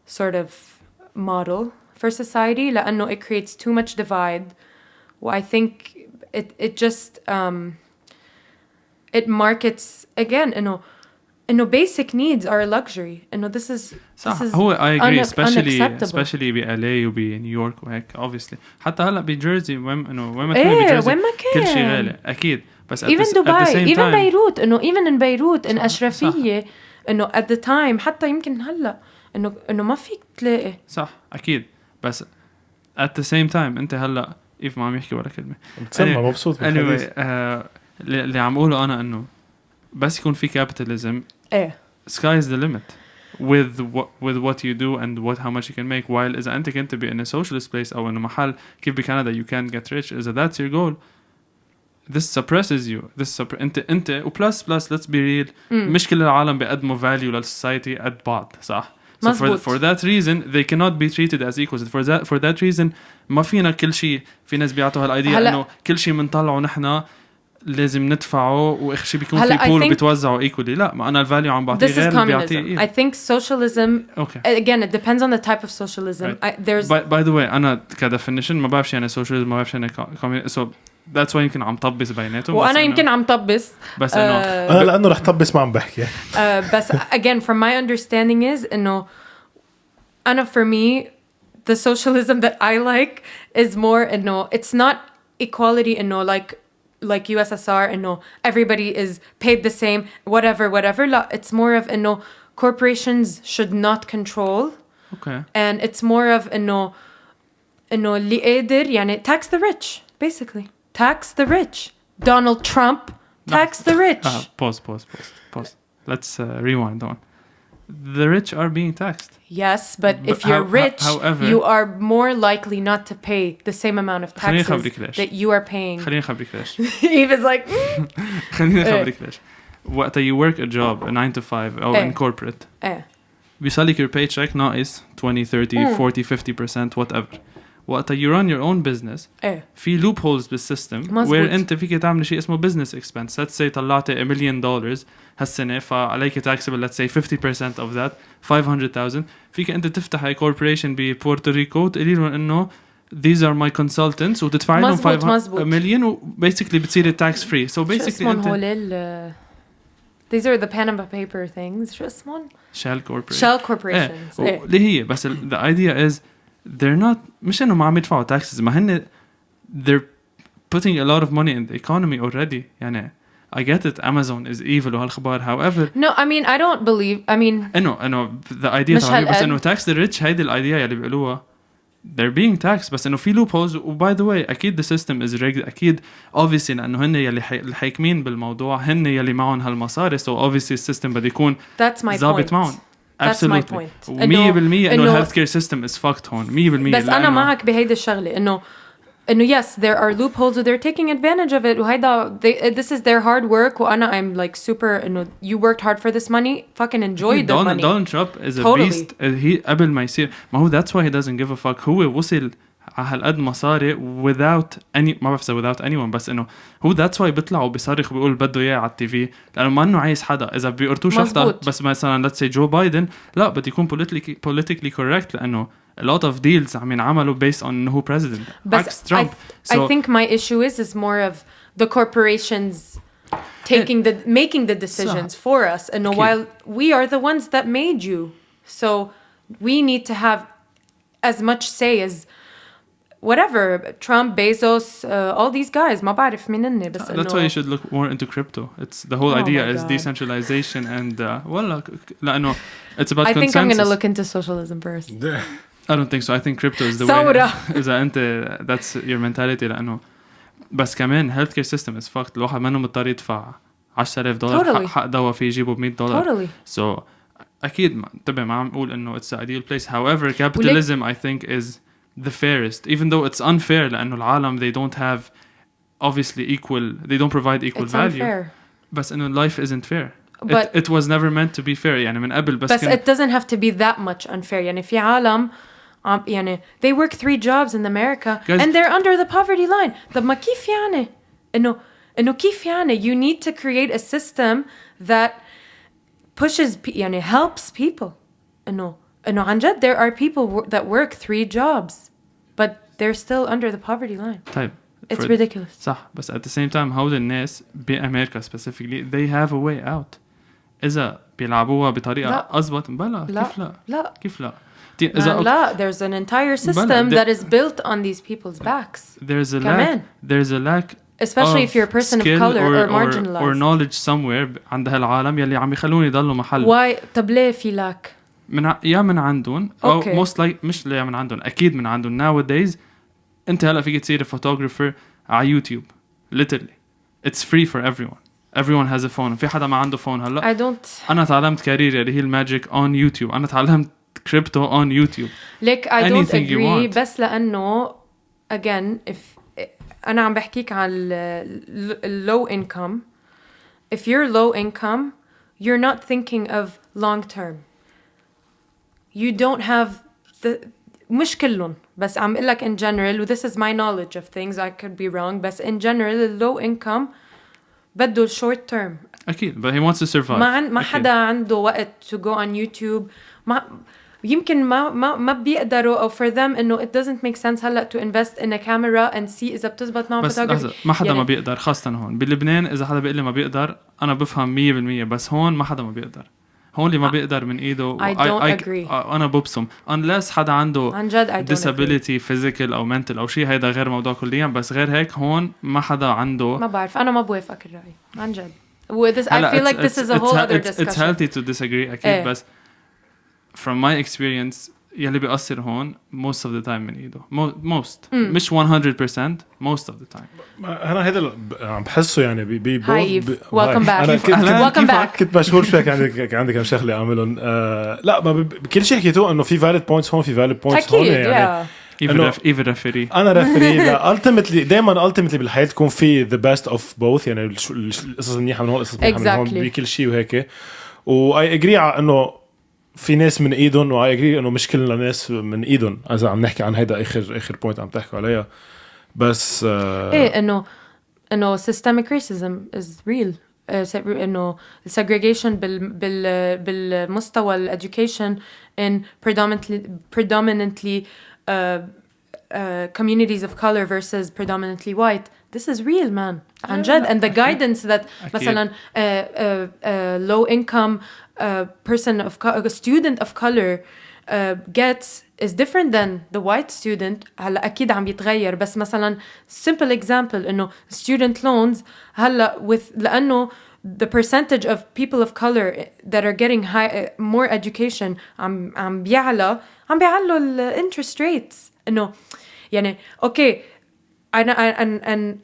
Speaker 3: sort of model for society. لأنه it creates too much divide. Well, I think it just it markets again. إنه basic needs are a luxury. إنه this is
Speaker 2: هو I agree especially بLA وبنيويورك وهيك obviously حتى هلا بجيرسي وين ما كان كل شيء غالي أكيد بس
Speaker 3: even دبي even بيروت إنه even in بيروت إن أشرفية إنه at the time حتى يمكن هلا إنه ما فيك تلاقي
Speaker 2: صح أكيد بس at the same time أنت هلا ما عم يحكي ولا كلمة
Speaker 1: بتسمع مبسوط
Speaker 2: anyway اللي عم أقوله أنا إنه بس يكون في capitalism sky is the limit with what you do and how much you can make while إذا أنت كنت in a socialist place أو إنه محل كيف بكندا you can't get rich إذا that's your goal this suppresses you أنت plus let's be real مش كل العالم بيقدموا value للسوسايتي قد بعض صح so for that reason they cannot be treated as equals for that reason ما فينا كل شيء في ناس بيعطوا هالidea إنه كل شيء منطلعه نحنا لازم ندفعه واخر شيء بيكون
Speaker 3: هلا
Speaker 2: في بول
Speaker 3: I think-
Speaker 2: وبيتوزعوا ايكولي. لا ما انا الفاليو عم بعطيه
Speaker 3: This is
Speaker 2: غير اللي بيعطيه
Speaker 3: communism.
Speaker 2: إيه.
Speaker 3: I think socialism.
Speaker 2: Okay.
Speaker 3: Again, it depends on the type of socialism.
Speaker 2: Right.
Speaker 3: There's
Speaker 2: by the way أنا كدefinition ما بعرف شو يعني socialism ما بعرف شو يعني communism. So that's why يمكن عم طبس بيناتهم.
Speaker 3: وأنا يمكن عم طبس.
Speaker 2: بس إنه
Speaker 1: انا لانه رح طبس ما عم بحكي.
Speaker 3: بس again, from my understanding is إنه أنا for me the socialism that I like is more إنه it's not equality إنه like USSR إنه everybody is paid the same whatever. لا, it's more of إنه corporations should not control.
Speaker 2: okay.
Speaker 3: And it's more of إنه اللي قادر يعني tax the rich basically. Tax the rich. Donald Trump tax the rich.
Speaker 2: Pause. Let's rewind on. The rich are being taxed.
Speaker 3: Yes, but if you're rich,
Speaker 2: however,
Speaker 3: you are more likely not to pay the same amount of
Speaker 2: خليني
Speaker 3: taxes
Speaker 2: أخبرك ليش.
Speaker 3: that you are paying.
Speaker 2: خليني أخبرك ليش.
Speaker 3: Eva's like,
Speaker 2: خليني أخبرك ليش. وقت you work a job a 9 to 5 أو in corporate بيصلك your paycheck ناقص 20 30 40 50% whatever. وقت you run your own business في loopholes بالسيستم where انت فيك تعمل شيء اسمه business expense. let's say طلعت $1 million هالسنة فعليك taxable let's say 50% of that 500,000. فيك انت تفتح a corporation ببورتو ريكو وتقولي لهم انه these are my consultants وتدفع لهم 500 million و basically بتصير tax free. so basically انت
Speaker 3: these are the Panama paper things. شو اسمهم؟
Speaker 2: shell
Speaker 3: corporations.
Speaker 2: اللي هي بس the idea is they're not مش انه ما عم يدفعوا taxes ما هن they're putting a lot of money in the economy already. يعني I get it Amazon is evil وهالخبار. however
Speaker 3: no I mean I don't believe I mean
Speaker 2: انه the idea تبعي بس انه tax the rich هيدي الايديا اللي بيقولوها they're being taxed. بس انه في loopholes و by the way اكيد the system is rigged اكيد obviously لانه هن يلي الحاكمين بالموضوع هن يلي معهم هالمصاري so obviously السيستم بده يكون ظابط معهم.
Speaker 3: That's my point.
Speaker 2: 100% انه health care system is fucked هون 100%.
Speaker 3: بس انا معك بهيدا الشغله انه yes there are loopholes and they're taking advantage of it وهيدا this is their hard work وانا I'm like super انه you worked hard for this money fucking enjoy the money.
Speaker 2: Donald Trump is a beast. هي قبل ما يصير ما هو that's why he doesn't give a fuck. هو وصل على هالقد مصاري without any ما بعرف without anyone بس انه هو that's why بيطلع وبيصرخ وبيقول بده اياه على التي في لانه ما انه عايز حدا اذا بيقرتوه شخص بس مثلا let's say جو بايدن لا بده يكون politically correct لانه a lot of deals عم ينعملوا based on انه هو president عكس ترامب.
Speaker 3: I think my issue is more of the corporations making the decisions for us and while we are the ones that made you so we need to have as much say as whatever Trump, Bezos, all these guys ما بعرف منني بس
Speaker 2: that's why you should look more into crypto. It's the whole idea is decentralization and لأنه it's about consensus.
Speaker 3: I think I'm going to look into socialism first.
Speaker 2: I don't think so. I think crypto is the way. إذا أنت that's your mentality لأنه بس كمان healthcare system is fucked. الواحد منه مضطر يدفع $10,000 حق دواء فيه يجيبه $100.
Speaker 3: Totally.
Speaker 2: So أكيد طبعا ما عم أقول إنه it's the ideal place. However, capitalism I think is the fairest, even though it's unfair لأنه العالم they don't have obviously equal, they don't provide equal
Speaker 3: it's
Speaker 2: value.
Speaker 3: Unfair.
Speaker 2: بس إنه life isn't fair.
Speaker 3: But
Speaker 2: it was never meant to be fair يعني من قبل بس
Speaker 3: it doesn't have to be that much unfair. يعني في عالم يعني they work 3 jobs in America and they're under the poverty line. طب ما كيف يعني إنه كيف يعني you need to create a system that pushes يعني helps people إنه عن جد there are people that work 3 jobs but they're still under the poverty line.
Speaker 2: طيب
Speaker 3: it's ridiculous.
Speaker 2: صح بس at the same time هود الناس بأمريكا specifically they have a way out. إذا بيلعبوها بطريقة أضبط بلا كيف لا
Speaker 3: لا there's an entire system that is built on these people's backs.
Speaker 2: There's a lack
Speaker 3: especially if you're a person of color or marginalized
Speaker 2: or knowledge somewhere عند هالعالم يلي عم يخلون يضلوا محل.
Speaker 3: why طب ليه في lack
Speaker 2: من عندهم أو most like مش ليه من عندهم أكيد من عندهم. nowadays أنت هلا فيك تصير photographer على يوتيوب literally it's free for everyone has a phone. في حدا ما عنده phone هلا أنا تعلمت كارير اللي هي الماجيك on YouTube. أنا تعلمت crypto on YouTube.
Speaker 3: like I don't agree بس لأنه again if أنا عم بحكيك عن low income. if you're low income you're not thinking of long term. you don't have the مش كلهم بس عم قلك in general this is my knowledge of things I could be wrong بس in general low income بده short term.
Speaker 2: أكيد but he wants to survive.
Speaker 3: ما حدا عنده وقت to go on YouTube. يمكن ما بيقدروا أو for them إنه it doesn't make sense هلا to invest in a camera and see إذا بتزبط معهم
Speaker 2: بس ما حدا ما بيقدر خاصة هون بلبنان. إذا حدا بيقول لي ما بيقدر أنا بفهم 100%. بس هون ما حدا ما بيقدر. هون اللي ما بيقدر من إيده.
Speaker 3: I don't agree.
Speaker 2: أنا ببصم unless حدا عنده disability physical أو mental أو شيء. هيدا غير موضوع كليا. بس غير هيك هون ما حدا عنده.
Speaker 3: ما بعرف أنا ما بوافق الرأي عن جد. I feel like this is a whole other discussion.
Speaker 2: It's healthy to disagree أكيد. بس from my experience يلي بيأثر هون most of the time من إيده. most مش 100% most of the time.
Speaker 1: أنا هذا عم بحسه يعني
Speaker 3: Hi welcome back.
Speaker 1: كنت مشغول شوي عندي كم شغلة أعملهم. لا كل شيء حكيته إنه في valid points هون في valid points هون يعني.
Speaker 2: even referee.
Speaker 1: أنا referee. لا ultimately دايما بالحياة تكون في the best of both يعني القصص منيحة من هون القصص منيحة من هون بكل شيء وهيك. I agree على إنه في ناس من ايدهم و I agree انه مش كل الناس من ايدهم. اذا عم نحكي عن هيدا اخر بوينت عم تحكوا عليها. بس
Speaker 3: ايه انه systemic racism is real. انه segregation بالمستوى education in predominantly communities of color versus predominantly white. This is real man. عن جد. And the guidance that مثلا low income person a student of color gets is different than the white student. هلا أكيد عم يتغير. بس مثلا simple example إنه student loans هلا لأنه the percentage of people of color that are getting more education عم بيعلى ال interest rates. إنه يعني okay and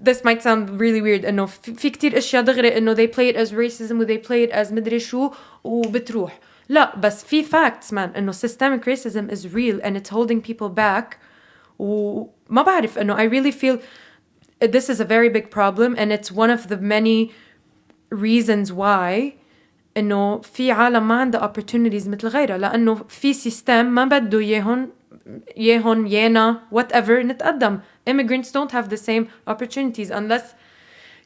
Speaker 3: this might sound really weird إنه في كتير أشياء دغري إنه they play it as racism و they play it as مدري شو وبتروح. لا بس في facts man إنه systemic racism is real and it's holding people back. وما بعرف إنه I really feel this is a very big problem and it's one of the many reasons why إنه في عالم ما عنده opportunities مثل غيرها. لأنه في system ما بده يهون يانا whatever نتقدم. Immigrants don't have the same opportunities unless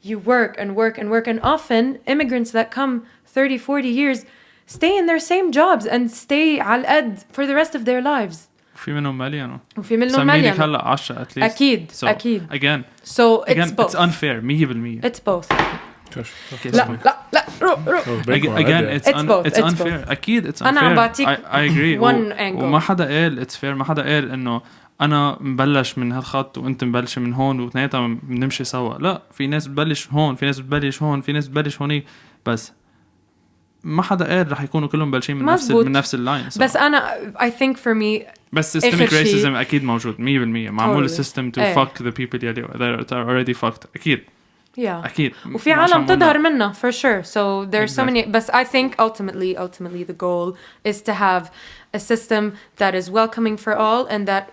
Speaker 3: you work and often immigrants that come 30-40 years stay in their same jobs and stay على القد for the rest of their lives.
Speaker 2: وفي منهم مليانو.
Speaker 3: سميلك
Speaker 2: هلا 10 at least.
Speaker 3: أكيد.
Speaker 2: Again
Speaker 3: it's both.
Speaker 2: It's unfair 100%.
Speaker 3: It's both.
Speaker 2: لا again it's unfair. أكيد it's unfair.
Speaker 3: أنا بعطيك
Speaker 2: I agree.
Speaker 3: one angle.
Speaker 2: وما حدا قال it's fair. ما حدا قال إنه أنا مبلش من هالخط وأنت مبلش من هون واثنيناتنا بنمشي سوا. لا في ناس بتبلش هون في ناس بتبلش هون في ناس بتبلش هوني. بس ما حدا قال رح يكونوا كلهم بلشين من نفس اللاين.
Speaker 3: بس أنا I think for me
Speaker 2: بس systemic racism أكيد موجود 100%. معمول system to fuck the people that are already fucked. أكيد.
Speaker 3: Yeah.
Speaker 2: أكيد.
Speaker 3: وفي عالم تظهر منها for sure. So there's so many. But I think ultimately the goal is to have a system that is welcoming for all and that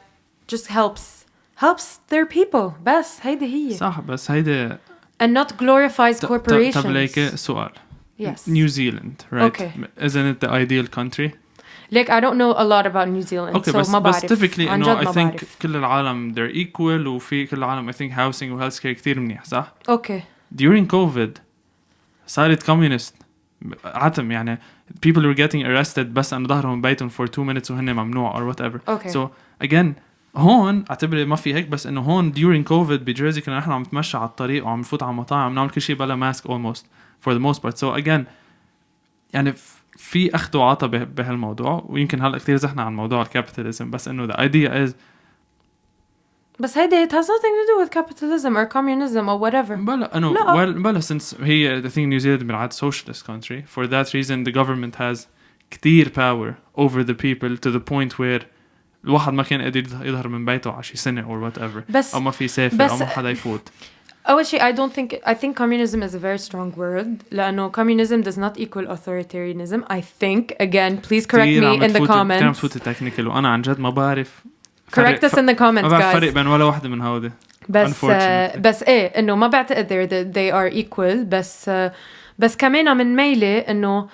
Speaker 3: just helps their people. بس هيدا هي.
Speaker 2: صح بس هيدا.
Speaker 3: And not glorifies corporations.
Speaker 2: طب ليك سؤال.
Speaker 3: Yes.
Speaker 2: New Zealand, right?
Speaker 3: Okay.
Speaker 2: Isn't it the ideal country?
Speaker 3: Like I don't know a lot about New Zealand.
Speaker 2: Okay,
Speaker 3: so ما بعرف.
Speaker 2: But typically
Speaker 3: عن جد
Speaker 2: I
Speaker 3: ما
Speaker 2: think
Speaker 3: بعرف.
Speaker 2: كل العالم they're equal وفي كل العالم I think housing و health care كتير منيح صح؟
Speaker 3: Okay.
Speaker 2: During COVID صارت communist عتم يعني people were getting arrested بس أن ظهرهم بيتهم for 2 minutes وهن ممنوع or whatever.
Speaker 3: Okay.
Speaker 2: So again هون اعتبر ما في هيك. بس انه هون during COVID بجيرزي كنا نحن عم نتمشى على الطريق وعم نفوت على مطاعم عم نعمل كل شيء بلا ماسك almost for the most part. So again يعني في أخذ وعطا بهالموضوع. ويمكن هلأ كتير زحنا عن موضوع الكابيتاليزم بس إنه the idea is
Speaker 3: بس هيدا it has nothing to do with capitalism or communism or whatever.
Speaker 2: بلا إنه بلا since هي the thing New Zealand بالعادة socialist country for that reason the government has كتير power over the people to the point where الواحد ما كان قادر يظهر من بيته عشي سنة or whatever
Speaker 3: بس
Speaker 2: أو ما في سافر أو ما حدا يفوت.
Speaker 3: أول شيء I think communism is a very strong word لأنه communism does not equal authoritarianism. I think again please correct me in the comments.
Speaker 2: كان فوت technical وأنا عن جد ما بعرف.
Speaker 3: Correct us in the comments guys.
Speaker 2: ما بعرف فرق بين ولا واحدة من هودي.
Speaker 3: بس إيه إنه ما بعتقد they are equal بس كمان من ميلة إنه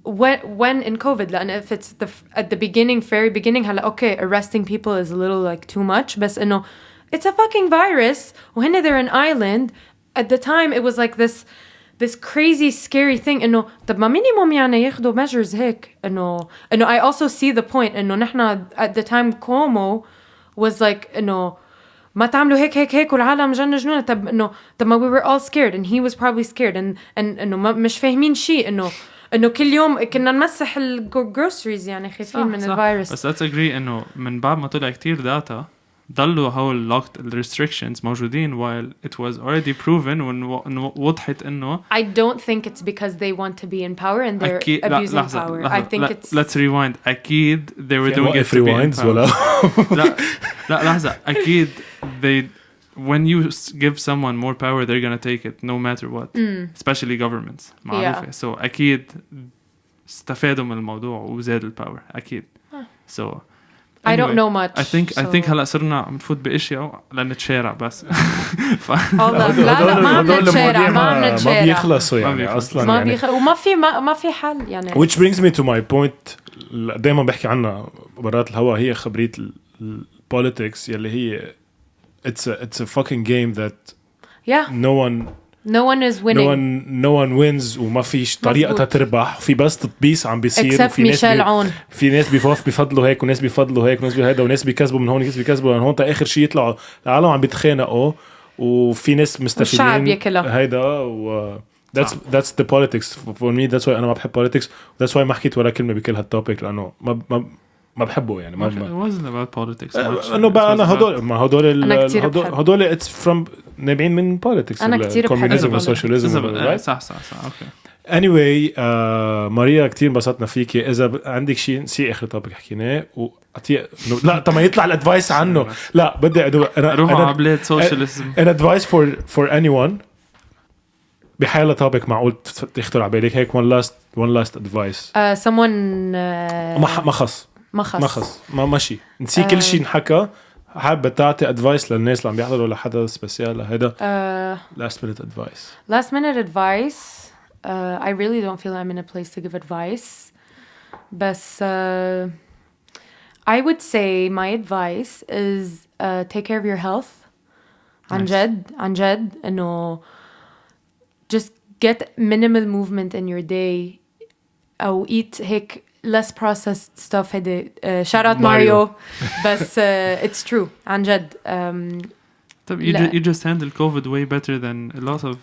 Speaker 3: when in COVID لأن if it's at the beginning very beginning هلا okay arresting people is a little like too much بس إنه it's a fucking virus وهن they're an island at the time it was like this crazy scary thing إنه طب ما minimum يعني ياخدوا measures هيك إنه I also see the point إنه نحنا at the time Cuomo was like إنه ما تعملوا هيك والعالم جنون طب ما we were all scared and he was probably scared and إنه مش فاهمين شيء إنه كل يوم كنا نمسح الجروسريز يعني خايفين من الفيروس.
Speaker 2: بس let's agree إنه من بعد ما طلع كتير داتا ضلوا هول locked restrictions موجودين while it was already proven وإنه وضحت إنه
Speaker 3: I don't think it's because they want to be in power and they're abusing power. I think it's
Speaker 2: let's rewind. أكيد they were doing it to be in power.
Speaker 1: ولا
Speaker 2: لا لحظة أكيد they when you give someone more power they're gonna take it no matter what especially governments معروفة so أكيد استفادوا من الموضوع وزاد الباور أكيد so
Speaker 3: I don't know much.
Speaker 2: I think هلا صرنا عم نفوت باشياء لنتشارع بس.
Speaker 3: لا ما بنتشارع
Speaker 1: ما بيخلصوا يعني اصلا
Speaker 3: ما وما في حل يعني.
Speaker 1: Which brings me to my point دائما بحكي عنها برات الهواء هي خبرية البوليتكس يلي هي it's a fucking game that
Speaker 3: no one is winning.
Speaker 1: No one wins وما فيش طريقة تربح في بس تطبيس عم بيصير
Speaker 3: وفي ناس
Speaker 1: في ناس بيفضلوا هيك وناس بيفضلوا هيك وناس هيدا وناس بيكسبوا من هون وناس بيكسبوا من هون تا آخر شيء يطلعوا العالم عم بيتخانقوا وفي ناس مستفيدين
Speaker 3: والشعب ياكلها
Speaker 1: هيدا و that's the politics for me that's why أنا ما بحب politics that's why ما حكيت ولا كلمة بكل هالتوبيك لأنه ما بحبه يعني
Speaker 2: it wasn't about politics
Speaker 1: انه بقى انا هدول it's from نابعين من politics
Speaker 3: انا كتير بحب
Speaker 1: الكوميونيزم
Speaker 2: صح اوكي
Speaker 1: anyway ماريا كتير انبسطنا فيكي اذا عندك شيء نسي اخر توبيك حكيناه لا طب ما يطلع الادفايس عنه لا بدي انا
Speaker 2: روحوا على بلاد سوشياليزم
Speaker 1: an advice for anyone بحالة توبيك معقول تخطر على بالك هيك one last advice
Speaker 3: someone
Speaker 1: ما خص ماشي نسي كل شيء نحكى حابة تعطي ادفايس للناس اللي عم بيحضروا لحدا سبيسيال لهيدا last minute advice
Speaker 3: I really don't feel I'm in a place to give advice but I would say my advice is take care of your health عن جد إنه just get minimal movement in your day أو eat هيك less processed stuff هيدا shout out Mario بس it's true عن جد
Speaker 2: طب you just handle COVID way better than a lot of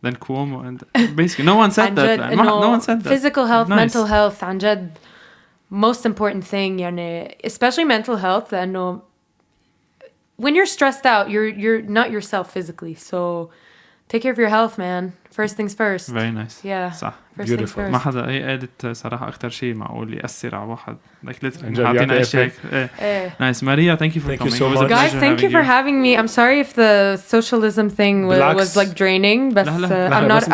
Speaker 2: than Cuomo and basically no one said that no one said that
Speaker 3: physical health mental health عن جد most important thing يعني especially mental health لأنه when you're stressed out you're not yourself physically so take care of your health man first things first
Speaker 2: very nice
Speaker 3: yeah
Speaker 2: صح
Speaker 3: first things first
Speaker 2: ما حدا قالت صراحة أكتر شيء معقول يأثر على واحد like literally عطينا أشياء nice Maria thank you for coming
Speaker 1: so much
Speaker 3: guys thank you for having me I'm sorry if the socialism thing was like draining but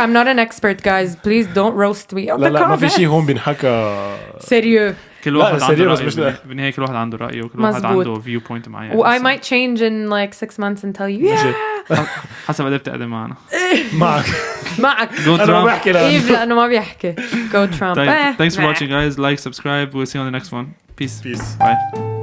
Speaker 3: I'm not an expert guys please don't roast me on the
Speaker 1: لا ما في شيء هون بنحكى
Speaker 3: سيريو
Speaker 2: كل واحد عنده رأي بالنهاية كل واحد عنده رأيه وكل واحد عنده view point معين
Speaker 3: I might change in like 6 months and tell you
Speaker 2: حسب قد بتقدم معنا
Speaker 3: معك
Speaker 2: go Trump
Speaker 3: لأنه ما بيحكي go Trump
Speaker 2: thanks for watching guys like subscribe we'll see you on the next one peace
Speaker 1: bye